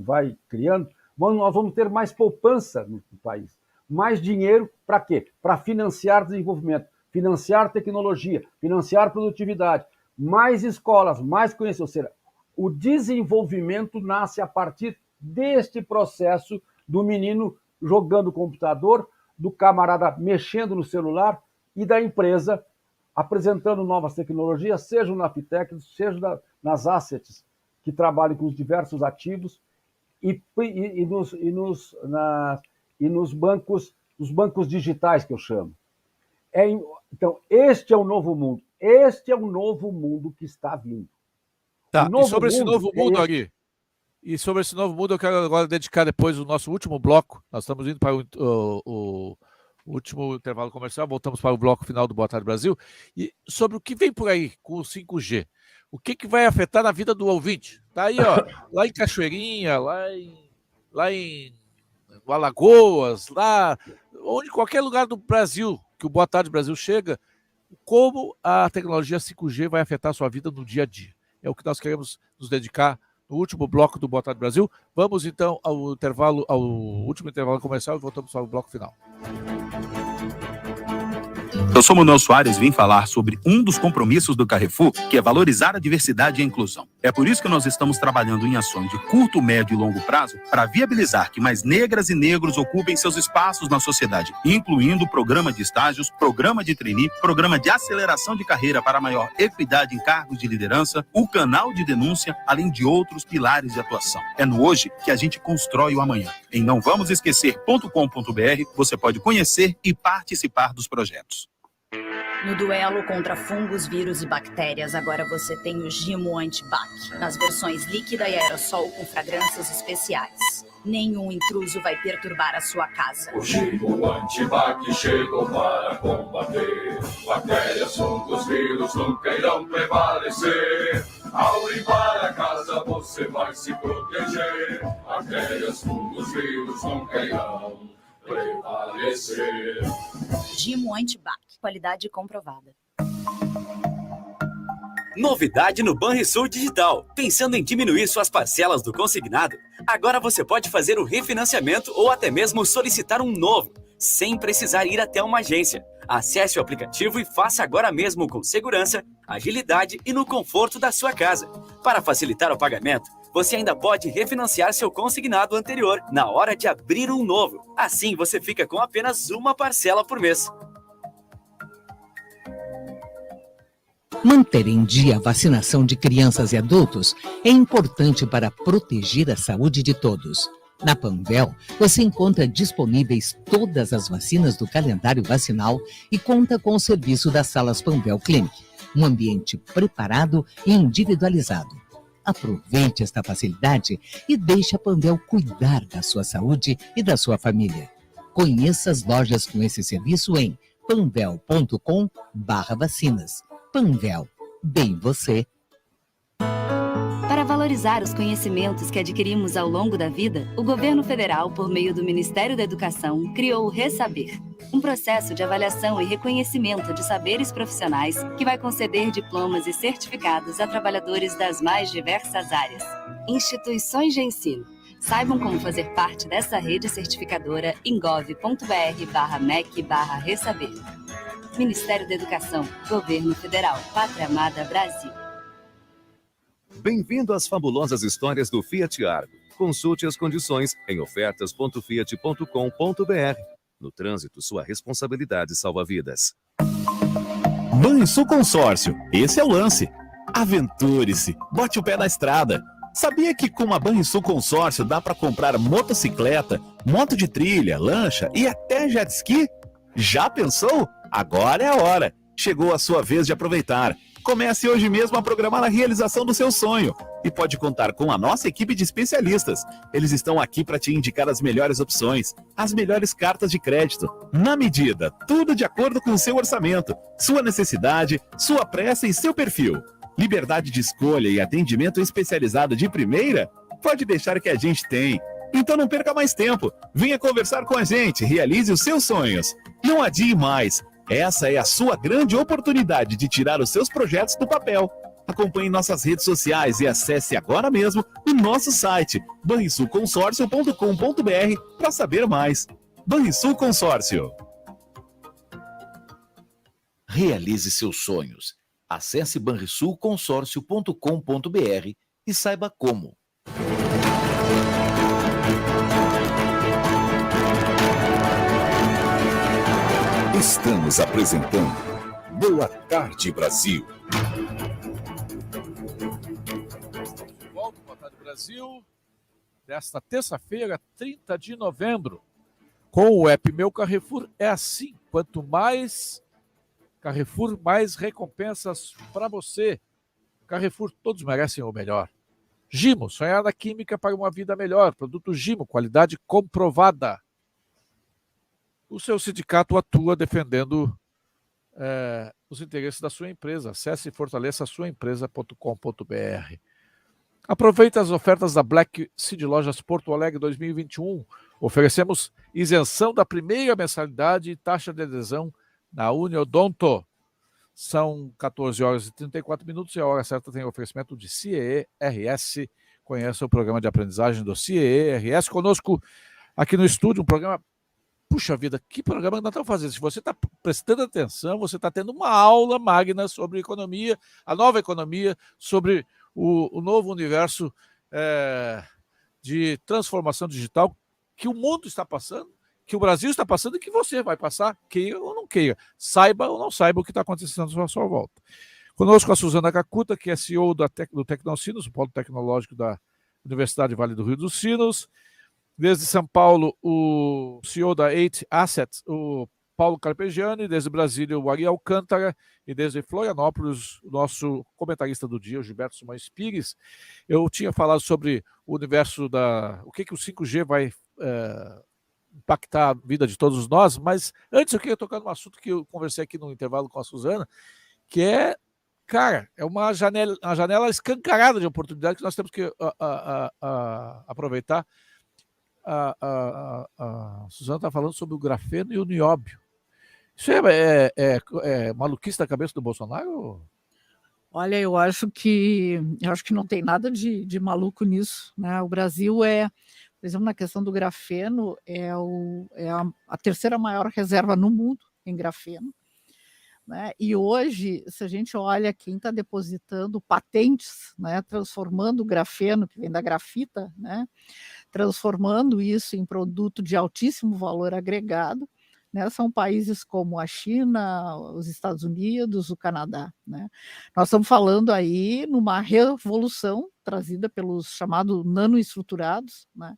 vai criando, nós vamos ter mais poupança no país. Mais dinheiro para quê? Para financiar desenvolvimento, financiar tecnologia, financiar produtividade, mais escolas, mais conhecimento. Ou seja, o desenvolvimento nasce a partir deste processo do menino jogando computador, do camarada mexendo no celular e da empresa apresentando novas tecnologias, seja na Fitec, seja nas assets que trabalham com os diversos ativos e nos bancos digitais, que eu chamo. Então, este é o novo mundo. Este é o novo mundo que está vindo. Tá, e sobre esse novo mundo, Ari, e sobre esse novo mundo, eu quero agora dedicar depois o nosso último bloco. Nós estamos indo para o último intervalo comercial, voltamos para o bloco final do Boa Tarde Brasil. E sobre o que vem por aí com o 5G. O que vai afetar na vida do ouvinte? Tá aí, ó, lá em Cachoeirinha, lá em Alagoas, lá onde qualquer lugar do Brasil que o Boa Tarde Brasil chega, como a tecnologia 5G vai afetar a sua vida no dia a dia. É o que nós queremos nos dedicar no último bloco do Boa Tarde Brasil. Vamos então ao último intervalo comercial e voltamos para o bloco final. Eu sou Manuel Soares e vim falar sobre um dos compromissos do Carrefour, que é valorizar a diversidade e a inclusão. É por isso que nós estamos trabalhando em ações de curto, médio e longo prazo para viabilizar que mais negras e negros ocupem seus espaços na sociedade, incluindo programa de estágios, programa de trainee, programa de aceleração de carreira para maior equidade em cargos de liderança, o canal de denúncia, além de outros pilares de atuação. É no hoje que a gente constrói o amanhã. Em nãovamosesquecer.com.br você pode conhecer e participar dos projetos. No duelo contra fungos, vírus e bactérias, agora você tem o Gimo Antibac, nas versões líquida e aerossol com fragrâncias especiais. Nenhum intruso vai perturbar a sua casa. O Gimo Antibac chegou para combater bactérias, fungos, vírus nunca irão prevalecer. Ao limpar a casa você vai se proteger. Bactérias, fungos, vírus nunca irão prevalecer. Gimo Antibac, qualidade comprovada. Novidade no Banrisul Digital. Pensando em diminuir suas parcelas do consignado? Agora você pode fazer o refinanciamento ou até mesmo solicitar um novo, sem precisar ir até uma agência. Acesse o aplicativo e faça agora mesmo com segurança, agilidade e no conforto da sua casa. Para facilitar o pagamento, você ainda pode refinanciar seu consignado anterior na hora de abrir um novo. Assim você fica com apenas uma parcela por mês. Manter em dia a vacinação de crianças e adultos é importante para proteger a saúde de todos. Na Panvel, você encontra disponíveis todas as vacinas do calendário vacinal e conta com o serviço das salas Panvel Clinic. Um ambiente preparado e individualizado. Aproveite esta facilidade e deixe a Panvel cuidar da sua saúde e da sua família. Conheça as lojas com esse serviço em panvel.com/vacinas. Panvel, bem você. Para valorizar os conhecimentos que adquirimos ao longo da vida, o governo federal, por meio do Ministério da Educação, criou o Resaber, um processo de avaliação e reconhecimento de saberes profissionais que vai conceder diplomas e certificados a trabalhadores das mais diversas áreas. Instituições de ensino. Saibam como fazer parte dessa rede certificadora em gov.br/mec/resaber. Ministério da Educação, Governo Federal, Pátria Amada Brasil. Bem-vindo às fabulosas histórias do Fiat Argo. Consulte as condições em ofertas.fiat.com.br. No trânsito, sua responsabilidade salva vidas. Banrisul Consórcio, esse é o lance. Aventure-se, bote o pé na estrada. Sabia que com a Banrisul Consórcio dá para comprar motocicleta, moto de trilha, lancha e até jet ski? Já pensou? Agora é a hora. Chegou a sua vez de aproveitar. Comece hoje mesmo a programar a realização do seu sonho. E pode contar com a nossa equipe de especialistas. Eles estão aqui para te indicar as melhores opções, as melhores cartas de crédito, na medida, tudo de acordo com o seu orçamento, sua necessidade, sua pressa e seu perfil. Liberdade de escolha e atendimento especializado de primeira? Pode deixar que a gente tem. Então não perca mais tempo. Venha conversar com a gente, realize os seus sonhos. Não adie mais. Essa é a sua grande oportunidade de tirar os seus projetos do papel. Acompanhe nossas redes sociais e acesse agora mesmo o nosso site banrisulconsórcio.com.br para saber mais. Banrisul Consórcio. Realize seus sonhos. Acesse banrisulconsórcio.com.br e saiba como. Estamos apresentando Boa Tarde, Brasil. Volta, Boa Tarde, Brasil, desta terça-feira, 30 de novembro. Com o app Meu Carrefour é assim. Quanto mais Carrefour, mais recompensas para você. Carrefour, todos merecem o melhor. Gimo, sonhar na química para uma vida melhor. Produto Gimo, qualidade comprovada. O seu sindicato atua defendendo os interesses da sua empresa. Acesse fortaleçasuaempresa.com.br. Aproveite as ofertas da Black City Lojas Porto Alegre 2021. Oferecemos isenção da primeira mensalidade e taxa de adesão na Uniodonto. São 14 horas e 34 minutos e a hora certa tem oferecimento de CIEE-RS. Conheça o programa de aprendizagem do CIEE-RS. Conosco aqui no estúdio, um programa... Puxa vida, que programa nós estamos fazendo? Se você está prestando atenção, você está tendo uma aula magna sobre economia, a nova economia, sobre o novo universo de transformação digital que o mundo está passando, que o Brasil está passando e que você vai passar, queira ou não queira, saiba ou não saiba o que está acontecendo à sua volta. Conosco a Suzana Kakuta, que é CEO do Tecnocinos, o polo tecnológico da Universidade Vale do Rio dos Sinos. Desde São Paulo, o CEO da 8 Assets, o Paulo Carpegiani. Desde Brasília, o Ari Alcântara. E desde Florianópolis, o nosso comentarista do dia, o Gilberto Simões Pires. Eu tinha falado sobre o universo o que o 5G vai impactar a vida de todos nós, mas antes eu queria tocar num assunto que eu conversei aqui no intervalo com a Suzana, que é, cara, é uma janela escancarada de oportunidade que nós temos que aproveitar. A Suzana está falando sobre o grafeno e o nióbio. Isso é maluquice da cabeça do Bolsonaro? Olha, eu acho que não tem nada de maluco nisso, né? O Brasil por exemplo, na questão do grafeno, é a terceira maior reserva no mundo em grafeno, né? E hoje, se a gente olha quem está depositando patentes, né, transformando o grafeno, que vem da grafita, né, transformando isso em produto de altíssimo valor agregado, né, são países como a China, os Estados Unidos, o Canadá, né? Nós estamos falando aí numa revolução trazida pelos chamados nanoestruturados, né,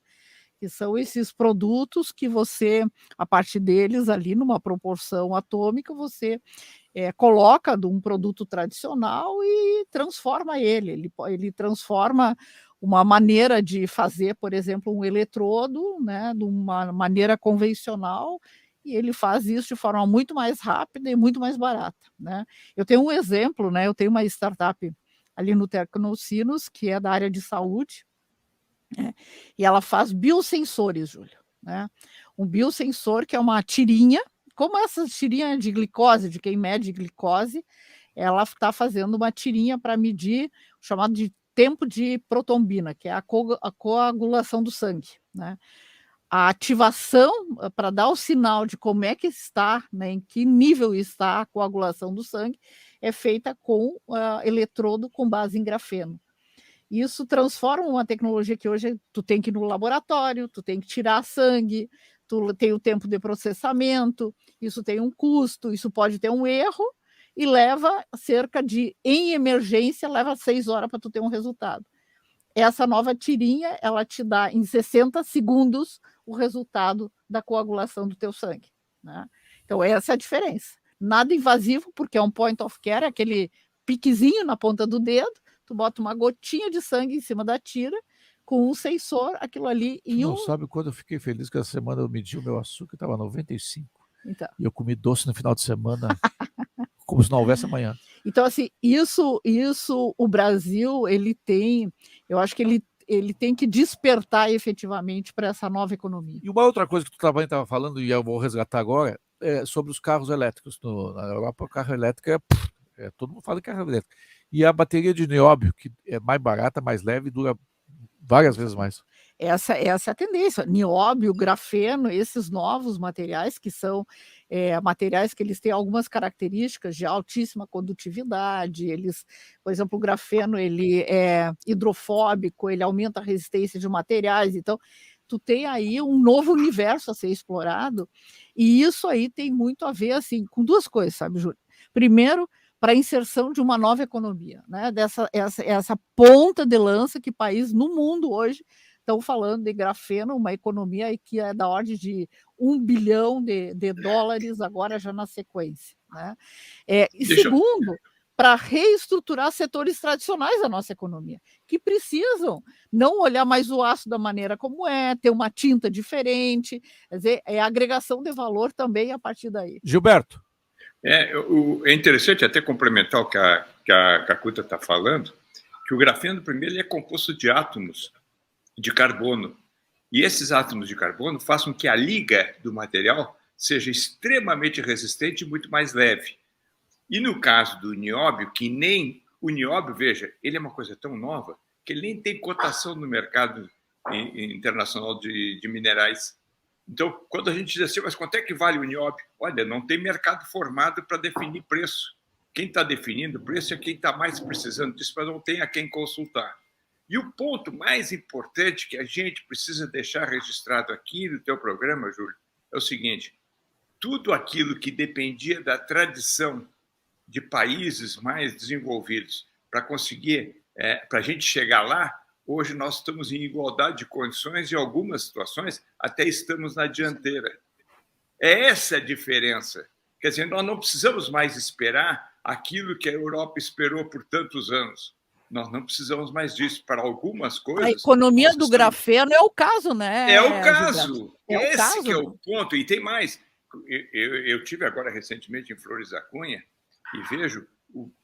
que são esses produtos que você, a partir deles ali numa proporção atômica, você coloca de um produto tradicional e transforma ele. Ele transforma uma maneira de fazer, por exemplo, um eletrodo, né, de uma maneira convencional, e ele faz isso de forma muito mais rápida e muito mais barata, né? Eu tenho um exemplo, né? Eu tenho uma startup ali no Tecnocinos, que é da área de saúde, né? E ela faz biosensores, Júlio, né? Um biosensor que é uma tirinha, como essas tirinhas de glicose, de quem mede glicose, ela está fazendo uma tirinha para medir o chamado de tempo de protombina, que é a coagulação do sangue, né? A ativação para dar o sinal de como é que está, né, em que nível está a coagulação do sangue, é feita com eletrodo com base em grafeno. Isso transforma uma tecnologia que hoje tu tem que ir no laboratório, tu tem que tirar sangue, tu tem o tempo de processamento, isso tem um custo, isso pode ter um erro e leva em emergência, leva 6 horas para tu ter um resultado. Essa nova tirinha, ela te dá em 60 segundos o resultado da coagulação do teu sangue, né? Então, essa é a diferença. Nada invasivo, porque é um point of care, aquele piquezinho na ponta do dedo, tu bota uma gotinha de sangue em cima da tira, com um sensor, aquilo ali... Não sabe quando eu fiquei feliz que essa semana eu medi o meu açúcar, estava 95. Então. E eu comi doce no final de semana, como se não houvesse amanhã. Então, assim, isso o Brasil, ele tem... Eu acho que ele tem que despertar efetivamente para essa nova economia. E uma outra coisa que tu também estava falando, e eu vou resgatar agora, é sobre os carros elétricos. Na Europa, o carro elétrico todo mundo fala de carro elétrico. E a bateria de nióbio, que é mais barata, mais leve e dura várias vezes mais. Essa é a tendência. Nióbio, grafeno, esses novos materiais, que são materiais que eles têm algumas características de altíssima condutividade. Por exemplo, o grafeno ele é hidrofóbico, ele aumenta a resistência de materiais. Então, tu tem aí um novo universo a ser explorado, e isso aí tem muito a ver assim, com duas coisas, sabe, Júlio? Primeiro, para a inserção de uma nova economia, né? Essa ponta de lança que países no mundo hoje estão falando de grafeno, uma economia que é da ordem de $1 bilhão de dólares agora já na sequência, né? Segundo, para reestruturar setores tradicionais da nossa economia, que precisam não olhar mais o aço da maneira como ter uma tinta diferente, quer dizer, é agregação de valor também a partir daí. Gilberto. É interessante até complementar o que a Kakuta está falando, que o grafeno, primeiro, ele é composto de átomos de carbono. E esses átomos de carbono fazem com que a liga do material seja extremamente resistente e muito mais leve. E no caso do nióbio, que nem o nióbio, veja, ele é uma coisa tão nova que ele nem tem cotação no mercado internacional de minerais. Então, quando a gente diz assim, mas quanto é que vale o nióbio? Olha, não tem mercado formado para definir preço. Quem está definindo o preço é quem está mais precisando disso, mas não tem a quem consultar. E o ponto mais importante que a gente precisa deixar registrado aqui no teu programa, Júlio, é o seguinte: tudo aquilo que dependia da tradição de países mais desenvolvidos para conseguir, para a gente chegar lá, hoje nós estamos em igualdade de condições e em algumas situações até estamos na dianteira. É essa a diferença. Quer dizer, nós não precisamos mais esperar aquilo que a Europa esperou por tantos anos. Nós não precisamos mais disso para algumas coisas. A economia do grafeno é o caso, né? É o caso. É o caso. Que é o ponto. E tem mais. Eu tive agora recentemente em Flores da Cunha e vejo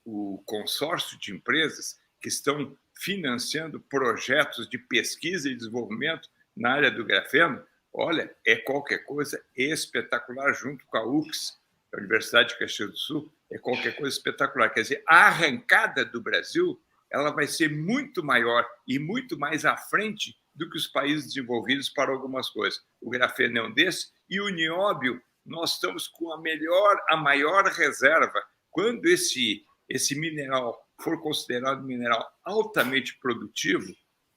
o consórcio de empresas que estão financiando projetos de pesquisa e desenvolvimento na área do grafeno. Olha, é qualquer coisa espetacular, junto com a UFSC, a Universidade de Caxias do Sul, é qualquer coisa espetacular. Quer dizer, a arrancada do Brasil ela vai ser muito maior e muito mais à frente do que os países desenvolvidos para algumas coisas. O grafeno é um desses, e o nióbio, nós estamos com a maior reserva. Quando esse mineral for considerado um mineral altamente produtivo,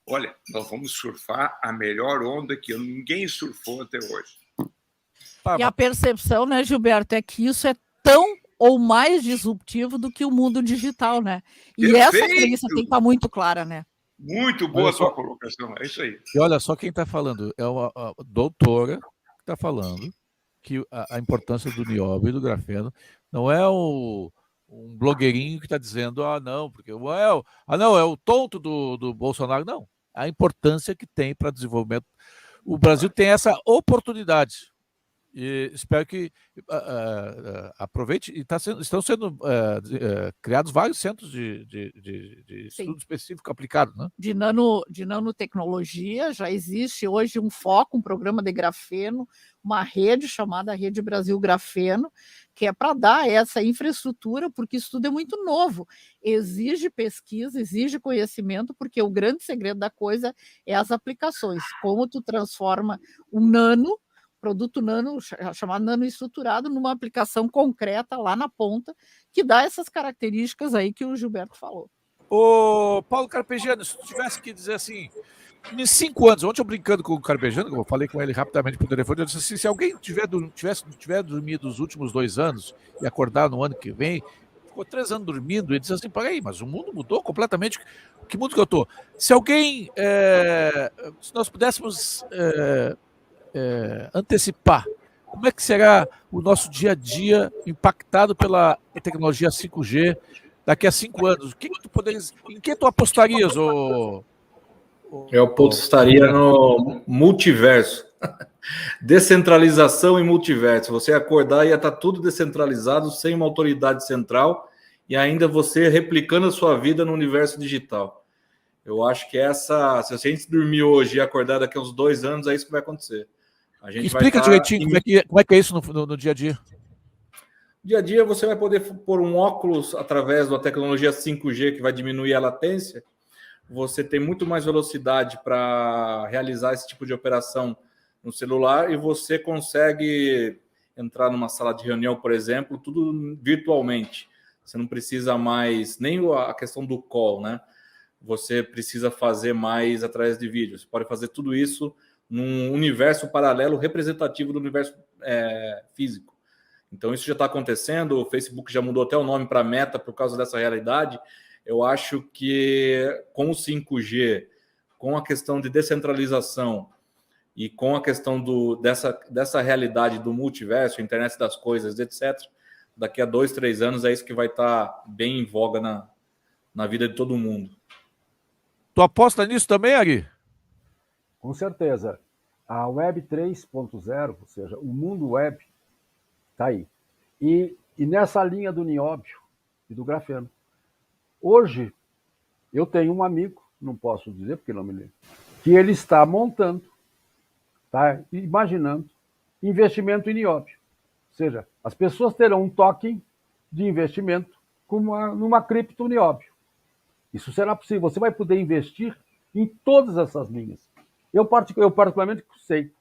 olha, nós vamos surfar a melhor onda que ninguém surfou até hoje. E a percepção, né, Gilberto, é que isso é tão ou mais disruptivo do que o mundo digital, né? E Perfeito. Essa premissa tem que estar muito clara, né? Muito boa a sua colocação, é isso aí. E olha só quem está falando, é a doutora que está falando que a importância do nióbio e do grafeno Não é um blogueirinho que está dizendo, não, porque é o tonto do Bolsonaro. Não, a importância que tem para desenvolvimento. O Brasil tem essa oportunidade. E espero que aproveite. E estão sendo criados vários centros de estudo específico aplicado, né? De nanotecnologia. Já existe hoje um foco, um programa de grafeno, uma rede chamada Rede Brasil Grafeno, que é para dar essa infraestrutura, porque isso tudo é muito novo. Exige pesquisa, exige conhecimento, porque o grande segredo da coisa é as aplicações. Como tu transforma um produto nano, chamado nanoestruturado, numa aplicação concreta lá na ponta, que dá essas características aí que o Gilberto falou. Ô, Paulo Carpegiani, se tu tivesse que dizer assim, em 5 anos, ontem eu brincando com o Carpegiani, eu falei com ele rapidamente por telefone, eu disse assim, se alguém tiver dormido os últimos 2 anos e acordar no ano que vem, ficou 3 anos dormindo, ele disse assim, peraí, mas o mundo mudou completamente, que mundo que eu tô? Se alguém, se nós pudéssemos antecipar, como é que será o nosso dia a dia impactado pela tecnologia 5G daqui a 5 anos? Em que tu apostarias, Eu apostaria no multiverso. Descentralização e multiverso. Você acordar e ia estar tudo descentralizado, sem uma autoridade central, e ainda você replicando a sua vida no universo digital. Eu acho que se a gente dormir hoje e acordar daqui a uns 2 anos, é isso que vai acontecer. A gente Explica direitinho como é que é isso no dia a dia. No dia a dia você vai poder pôr um óculos através da tecnologia 5G que vai diminuir a latência. Você tem muito mais velocidade para realizar esse tipo de operação no celular e você consegue entrar numa sala de reunião, por exemplo, tudo virtualmente. Você não precisa mais nem a questão do call, né? Você precisa fazer mais através de vídeo. Você pode fazer tudo isso num universo paralelo representativo do universo físico. Então, isso já está acontecendo. O Facebook já mudou até o nome para Meta por causa dessa realidade. Eu acho que com o 5G, com a questão de descentralização e com a questão dessa realidade do multiverso, internet das coisas, etc., daqui a 2, 3 anos é isso que vai estar bem em voga na vida de todo mundo. Tu aposta nisso também, Ari? Com certeza. A Web 3.0, ou seja, o mundo web, está aí. E nessa linha do nióbio e do grafeno. Hoje, eu tenho um amigo, não posso dizer porque não me lembro, que ele está montando, está imaginando, investimento em nióbio. Ou seja, as pessoas terão um token de investimento numa cripto nióbio. Isso será possível. Você vai poder investir em todas essas linhas. Eu particularmente sei.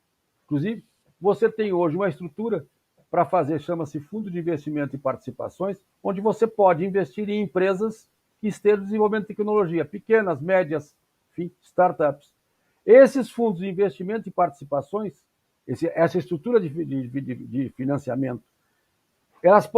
Inclusive, você tem hoje uma estrutura para fazer, chama-se Fundo de Investimento e Participações, onde você pode investir em empresas que estejam desenvolvendo tecnologia, pequenas, médias, enfim, startups. Esses fundos de investimento e participações, essa estrutura de financiamento, elas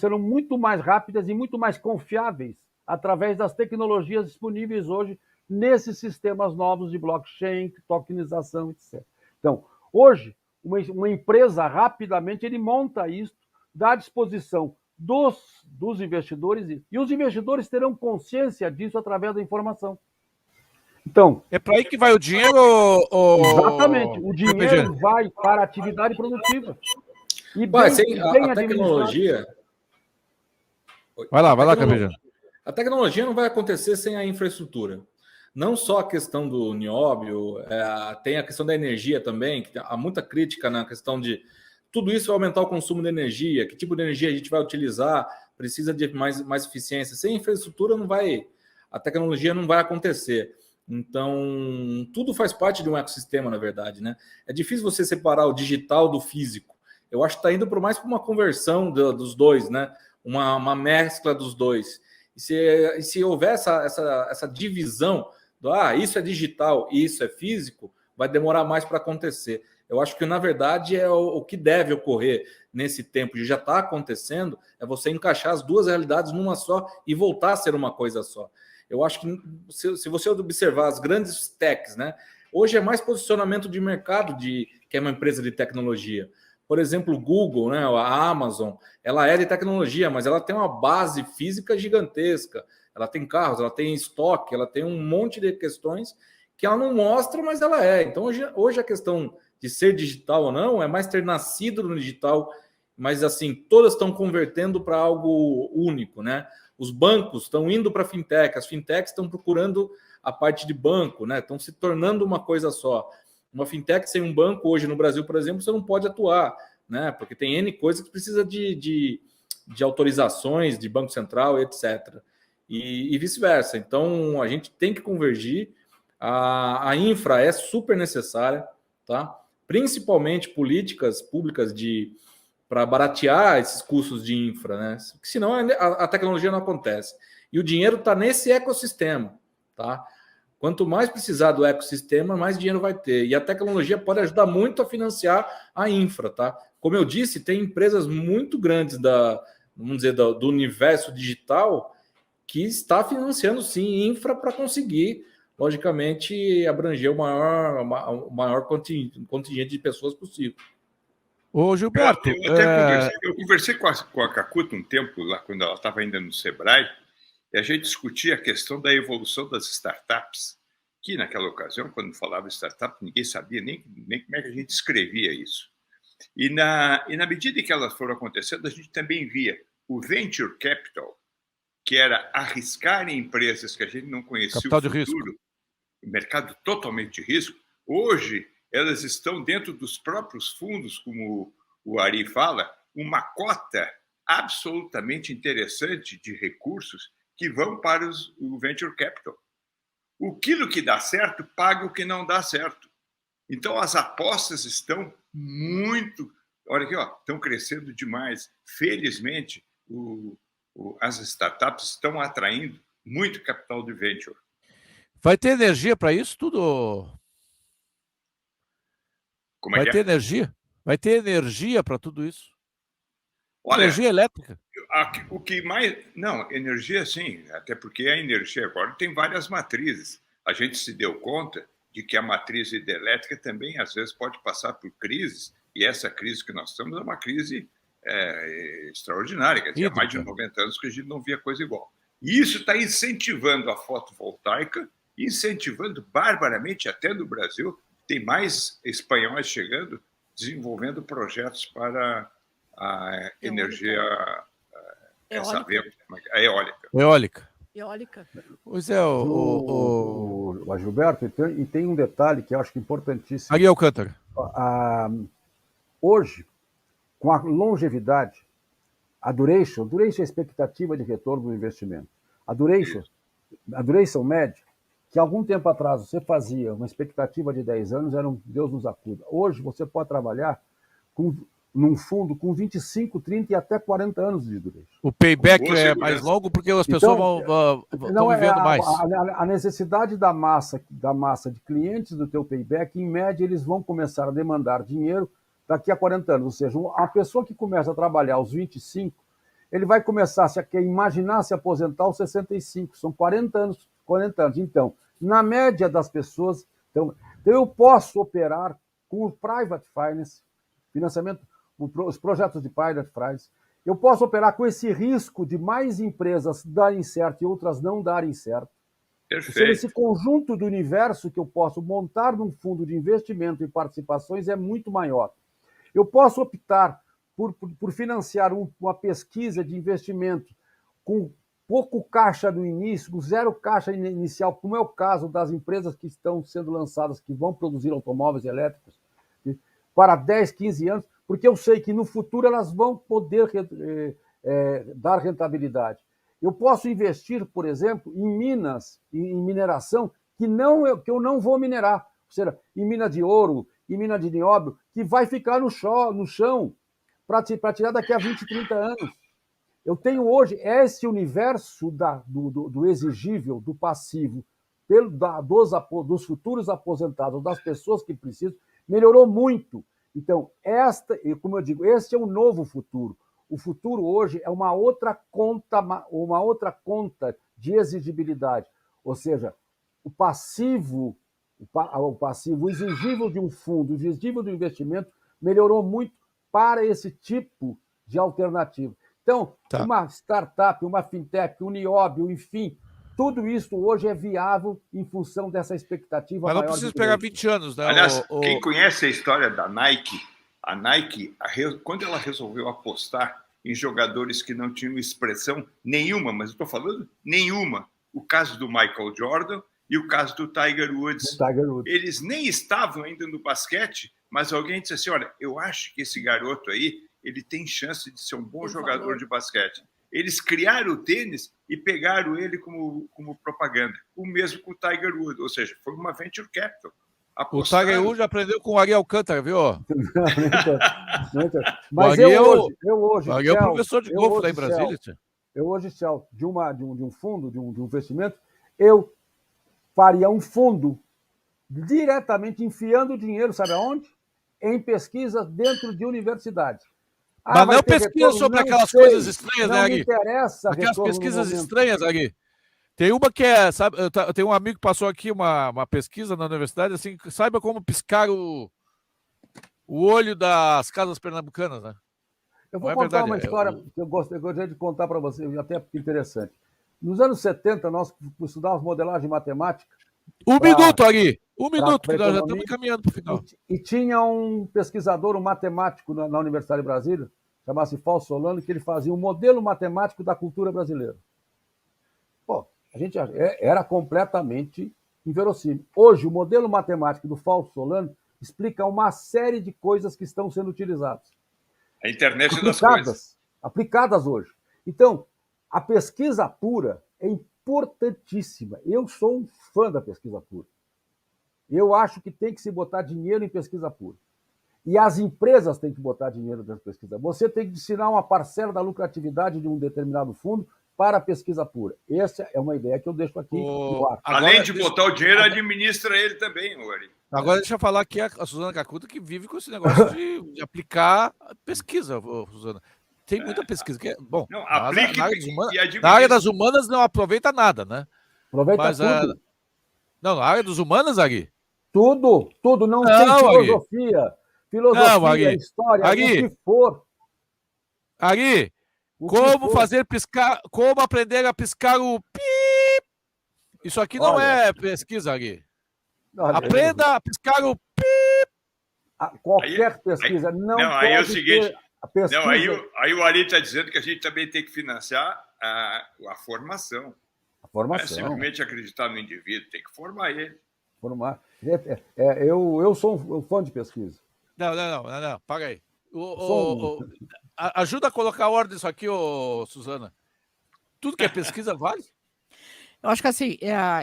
serão muito mais rápidas e muito mais confiáveis através das tecnologias disponíveis hoje nesses sistemas novos de blockchain, tokenização, etc. Então, hoje, uma empresa rapidamente ele monta isso, dá à disposição dos investidores e os investidores terão consciência disso através da informação. Então, é para aí que vai o dinheiro? Exatamente. O dinheiro vai para a atividade produtiva. E a tecnologia... Vai lá, Carpegiani. A tecnologia não vai acontecer sem a infraestrutura. Não só a questão do nióbio, tem a questão da energia também, que há muita crítica na questão de tudo isso vai aumentar o consumo de energia, que tipo de energia a gente vai utilizar, precisa de mais eficiência. Sem infraestrutura a tecnologia não vai acontecer. Então, tudo faz parte de um ecossistema, na verdade, né? É difícil você separar o digital do físico. Eu acho que está indo mais para uma conversão dos dois, né? Uma mescla dos dois. E se houver essa divisão isso é digital e isso é físico, vai demorar mais para acontecer. Eu acho que, na verdade, é o que deve ocorrer nesse tempo, e já está acontecendo, é você encaixar as duas realidades numa só e voltar a ser uma coisa só. Eu acho que, se você observar as grandes techs, né, hoje é mais posicionamento de mercado que é uma empresa de tecnologia. por exemplo, o Google, né, a Amazon, ela é de tecnologia, mas ela tem uma base física gigantesca. Ela tem carros, ela tem estoque, ela tem um monte de questões que ela não mostra, mas ela é. Então, hoje a questão de ser digital ou não é mais ter nascido no digital, mas assim, todas estão convertendo para algo único, né? Os bancos estão indo para a fintech, as fintechs estão procurando a parte de banco, né? Estão se tornando uma coisa só. Uma fintech sem um banco hoje no Brasil, por exemplo, você não pode atuar, né? Porque tem N coisas que precisa de autorizações de Banco Central, etc. E vice-versa. Então, a gente tem que convergir. A infra é super necessária, tá? Principalmente políticas públicas para baratear esses custos de infra, né? Porque senão a tecnologia não acontece. E o dinheiro está nesse ecossistema, tá? Quanto mais precisar do ecossistema, mais dinheiro vai ter. E a tecnologia pode ajudar muito a financiar a infra, tá? Como eu disse, tem empresas muito grandes vamos dizer, do universo digital que está financiando, sim, infra para conseguir, logicamente, abranger o maior contingente de pessoas possível. Ô, Gilberto... Eu conversei com a Kakuta um tempo, lá quando ela estava ainda no Sebrae, e a gente discutia a questão da evolução das startups, que naquela ocasião, quando falava startup, ninguém sabia nem como é que a gente escrevia isso. E na medida em que elas foram acontecendo, a gente também via o venture capital, que era arriscar em empresas que a gente não conhecia capital o futuro, de risco. Mercado totalmente de risco. Hoje, elas estão dentro dos próprios fundos, como o Ari fala, uma cota absolutamente interessante de recursos que vão para o venture capital. Aquilo que dá certo paga o que não dá certo. Então, as apostas estão muito... Olha aqui, estão crescendo demais. Felizmente, as startups estão atraindo muito capital de venture. Vai ter energia para isso tudo? Como é Vai que ter é? energia? Vai ter energia para tudo isso? Olha, energia elétrica? O que mais... Não, energia sim, até porque a energia agora tem várias matrizes. A gente se deu conta de que a matriz hidrelétrica também, às vezes, pode passar por crises, e essa crise que nós estamos é uma crise extraordinária, quer dizer, há mais de 90 anos que a gente não via coisa igual. E isso está incentivando a fotovoltaica, incentivando barbaramente, até no Brasil, tem mais espanhóis chegando, desenvolvendo projetos para a energia a eólica. Eólica. Pois é, o Gilberto, e tem um detalhe que eu acho que é importantíssimo. Ari Alcântara. Hoje, com a longevidade, a duration é a expectativa de retorno do investimento. A duration média, que algum tempo atrás você fazia uma expectativa de 10 anos, era um Deus nos acuda. Hoje você pode trabalhar num fundo com 25, 30 e até 40 anos de duration. O payback é mais longo porque as pessoas vão vivendo mais. A necessidade da massa de clientes do teu payback, em média, eles vão começar a demandar dinheiro daqui a 40 anos. Ou seja, a pessoa que começa a trabalhar aos 25, ele vai começar a imaginar se aposentar aos 65. São 40 anos. Então, na média das pessoas... Então eu posso operar com o private finance, financiamento, os projetos de private finance. Eu posso operar com esse risco de mais empresas darem certo e outras não darem certo. Perfeito. Esse conjunto do universo que eu posso montar num fundo de investimento e participações é muito maior. Eu posso optar por financiar uma pesquisa de investimento com pouco caixa no início, com zero caixa inicial, como é o caso das empresas que estão sendo lançadas, que vão produzir automóveis elétricos, para 10, 15 anos, porque eu sei que no futuro elas vão poder dar rentabilidade. Eu posso investir, por exemplo, em minas, em mineração, que eu não vou minerar, ou seja, em mina de ouro, em mina de nióbio, que vai ficar no chão para tirar daqui a 20, 30 anos. Eu tenho hoje esse universo do exigível, do passivo, dos futuros aposentados, das pessoas que precisam, melhorou muito. Então, como eu digo, este é um novo futuro. O futuro hoje é uma outra conta de exigibilidade. Ou seja, o passivo exigível de um fundo, o exigível do investimento, melhorou muito para esse tipo de alternativa. Então, uma startup, uma fintech, um Nióbio, enfim, tudo isso hoje é viável em função dessa expectativa Mas não maior. precisa pegar 20 anos, né? Aliás, quem conhece a história da Nike, a Nike, quando ela resolveu apostar em jogadores que não tinham expressão nenhuma, mas eu estou falando nenhuma, o caso do Michael Jordan e o caso do Tiger Woods. Eles nem estavam ainda no basquete, mas alguém disse assim, olha, eu acho que esse garoto aí, ele tem chance de ser um bom jogador de basquete. Eles criaram o tênis e pegaram ele como propaganda. O mesmo com o Tiger Woods, ou seja, foi uma venture capital. O Tiger Woods aprendeu com o Ari Alcântara, viu? Mas eu hoje, o Ari é o professor de golfe lá em Brasília. Eu hoje, Céu, de um fundo, de um investimento, eu faria um fundo diretamente enfiando dinheiro, sabe aonde? Em pesquisas dentro de universidades. Mas não pesquisa sobre aquelas coisas estranhas, né, Ari? Não interessa. Aquelas pesquisas estranhas, Ari. Tem uma que é, sabe, eu tenho um amigo que passou aqui uma pesquisa na universidade, assim, saiba como piscar o olho das casas pernambucanas, né? Eu vou contar uma história que eu gostaria de contar para você, até porque é interessante. Nos anos 70, nós estudávamos modelagem matemática. Um minuto, Ari! Um minuto, que nós já estamos caminhando para o final. E tinha um pesquisador, um matemático na Universidade de Brasília, chamava-se Fausto Solano, que ele fazia um modelo matemático da cultura brasileira. Pô, a gente era completamente inverossímil. Hoje, o modelo matemático do Fausto Solano explica uma série de coisas que estão sendo utilizadas. A internet das coisas. Aplicadas hoje. Então, a pesquisa pura é importantíssima. Eu sou um fã da pesquisa pura. Eu acho que tem que se botar dinheiro em pesquisa pura. E as empresas têm que botar dinheiro nessa pesquisa. Você tem que destinar uma parcela da lucratividade de um determinado fundo para a pesquisa pura. Essa é uma ideia que eu deixo aqui no ar. Além de botar o dinheiro, administra ele também, Ari. Agora deixa eu falar aqui a Suzana Cacuta, que vive com esse negócio de aplicar pesquisa, Suzana. Tem muita pesquisa. Que é, bom, não, na área das humanas não aproveita nada, né? Aproveita tudo. Não, na área das humanas, Ari? Tudo. Não tem filosofia. Ari. Filosofia, história, Ari. o que for. Ari, como aprender a piscar o pi? Isso aqui não é pesquisa, Ari. Aprenda a piscar o pi. Qualquer pesquisa não pode aí é o seguinte, pesquisa... aí o Ari está dizendo que a gente também tem que financiar a formação. Não é simplesmente acreditar no indivíduo, tem que formar ele. Formar. Eu sou um fã de pesquisa. Não, paga aí. Ajuda a colocar ordem nisso aqui, Suzana. Tudo que é pesquisa vale? Eu acho que assim,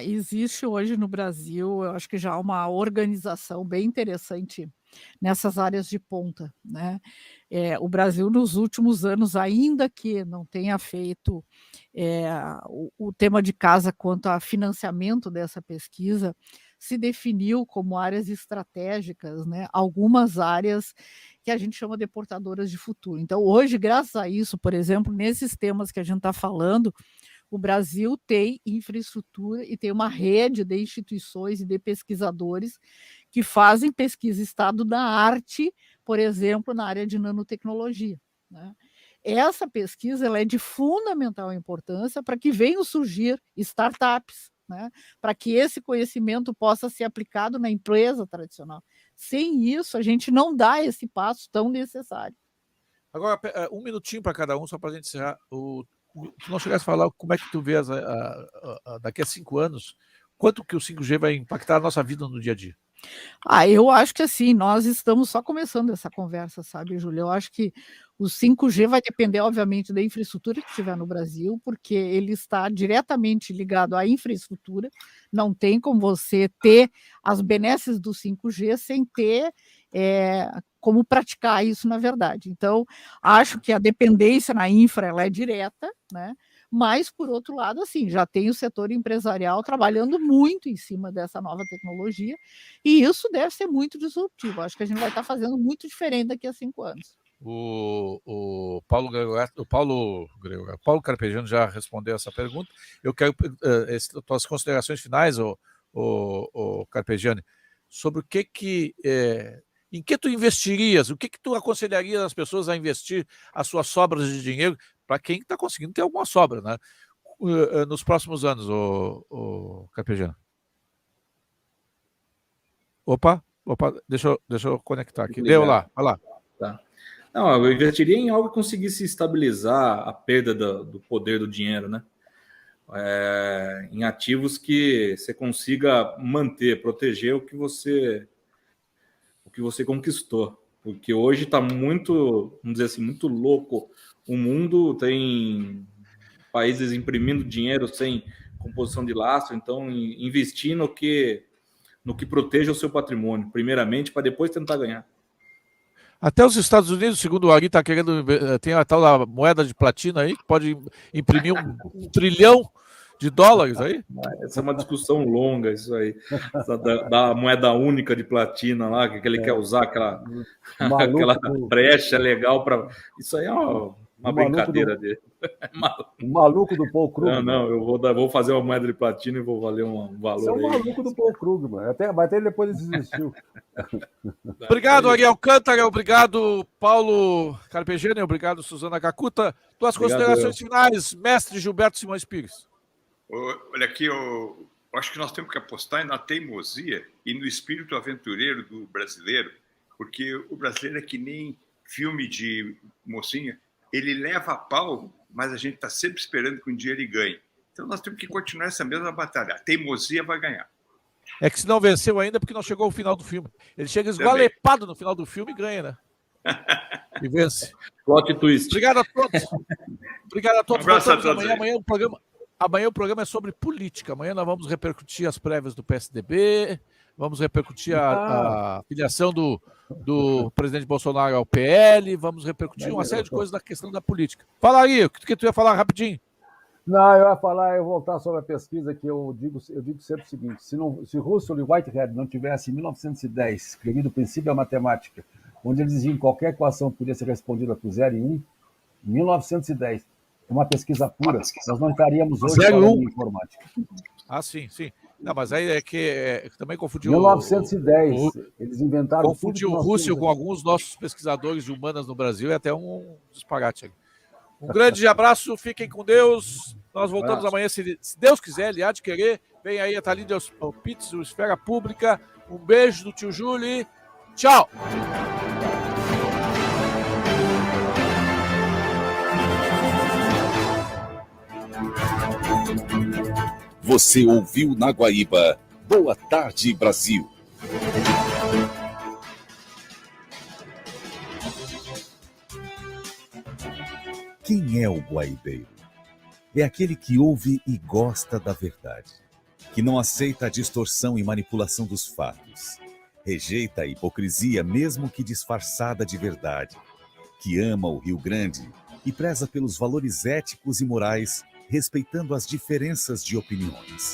existe hoje no Brasil, eu acho que já uma organização bem interessante nessas áreas de ponta, né? O Brasil, nos últimos anos, ainda que não tenha feito o tema de casa quanto a financiamento dessa pesquisa, se definiu como áreas estratégicas, né? Algumas áreas que a gente chama de portadoras de futuro. Então, hoje, graças a isso, por exemplo, nesses temas que a gente está falando, o Brasil tem infraestrutura e tem uma rede de instituições e de pesquisadores que fazem pesquisa estado da arte, por exemplo, na área de nanotecnologia, né? Essa pesquisa ela é de fundamental importância para que venham surgir startups, né? Para que esse conhecimento possa ser aplicado na empresa tradicional. Sem isso, a gente não dá esse passo tão necessário. Agora, um minutinho para cada um, só para a gente encerrar. Se não chegasse a falar como é que tu vê daqui a 5 anos, quanto que o 5G vai impactar a nossa vida no dia a dia? Eu acho que assim, nós estamos só começando essa conversa, sabe, Júlia? Eu acho que o 5G vai depender, obviamente, da infraestrutura que tiver no Brasil, porque ele está diretamente ligado à infraestrutura. Não tem como você ter as benesses do 5G sem ter como praticar isso na verdade. Então, acho que a dependência na infra ela é direta, né? Mas, por outro lado, assim, já tem o setor empresarial trabalhando muito em cima dessa nova tecnologia, e isso deve ser muito disruptivo. Acho que a gente vai estar fazendo muito diferente daqui a 5 anos. O Paulo Carpegiani já respondeu essa pergunta. Eu quero tuas considerações finais, o Carpegiani, sobre o que Em que tu investirias? O que tu aconselharias as pessoas a investir as suas sobras de dinheiro para quem está conseguindo ter alguma sobra, né? Nos próximos anos, o Carpegiani? Opa, deixa eu conectar aqui. Deu lá, vai lá. Tá. Não, eu investiria em algo que conseguisse estabilizar a perda do poder do dinheiro, né? Em ativos que você consiga manter, proteger o que você conquistou. Porque hoje está muito, vamos dizer assim, muito louco. O mundo tem países imprimindo dinheiro sem composição de lastro, então investir no que proteja o seu patrimônio, primeiramente, para depois tentar ganhar. Até os Estados Unidos, segundo o Ari, está querendo, tem a tal da moeda de platina aí, que pode imprimir $1 trilhão aí? Essa é uma discussão longa, isso aí. Da moeda única de platina lá, que ele quer usar, aquela brecha legal para. Isso aí é uma brincadeira dele. O maluco do Paul Krugman. Não, eu vou fazer uma moeda de platina e vou valer um valor. Você é o maluco do Paul Krugman. Mas até depois ele desistiu. Obrigado, Ari Alcântara. Obrigado, Paulo Carpegiani. Obrigado, Suzana Cacuta. Tuas considerações finais, mestre Gilberto Simões Pires. Olha aqui, eu acho que nós temos que apostar na teimosia e no espírito aventureiro do brasileiro, porque o brasileiro é que nem filme de mocinha, ele leva a pau, mas a gente está sempre esperando que um dia ele ganhe. Então nós temos que continuar essa mesma batalha. A teimosia vai ganhar. É que se não venceu ainda, porque não chegou ao final do filme. Ele chega esgualepado no final do filme e ganha, né? E vence. Plot twist. Obrigado a todos. Obrigado a todos. Um abraço a todos. Amanhã o programa é sobre política. Amanhã nós vamos repercutir as prévias do PSDB, vamos repercutir a filiação do presidente Bolsonaro ao PL, vamos repercutir uma série de coisas da questão da política. Fala aí, o que tu ia falar rapidinho? Não, eu ia voltar sobre a pesquisa que eu digo sempre o seguinte, se Russell e Whitehead não tivessem, em 1910, escrevido o princípio da matemática, onde eles diziam que qualquer equação podia ser respondida por 0 e 1, em 1910, uma pesquisa pura, nós não estaríamos hoje falando em informática. Ah, sim. Não, mas aí é que também confundiu... 1910, eles inventaram... Confundiu o Russell com alguns dos pesquisadores de humanas no Brasil, é até um disparate. Um grande abraço, fiquem com Deus. Nós voltamos amanhã, se Deus quiser, ele há de querer. Vem aí a Thalídia Pitts, o Esfera Pública. Um beijo do tio Júlio. Tchau! Você ouviu na Guaíba. Boa tarde, Brasil. Quem é o guaibeiro? É aquele que ouve e gosta da verdade, que não aceita a distorção e manipulação dos fatos, rejeita a hipocrisia mesmo que disfarçada de verdade, que ama o Rio Grande e preza pelos valores éticos e morais, respeitando as diferenças de opiniões.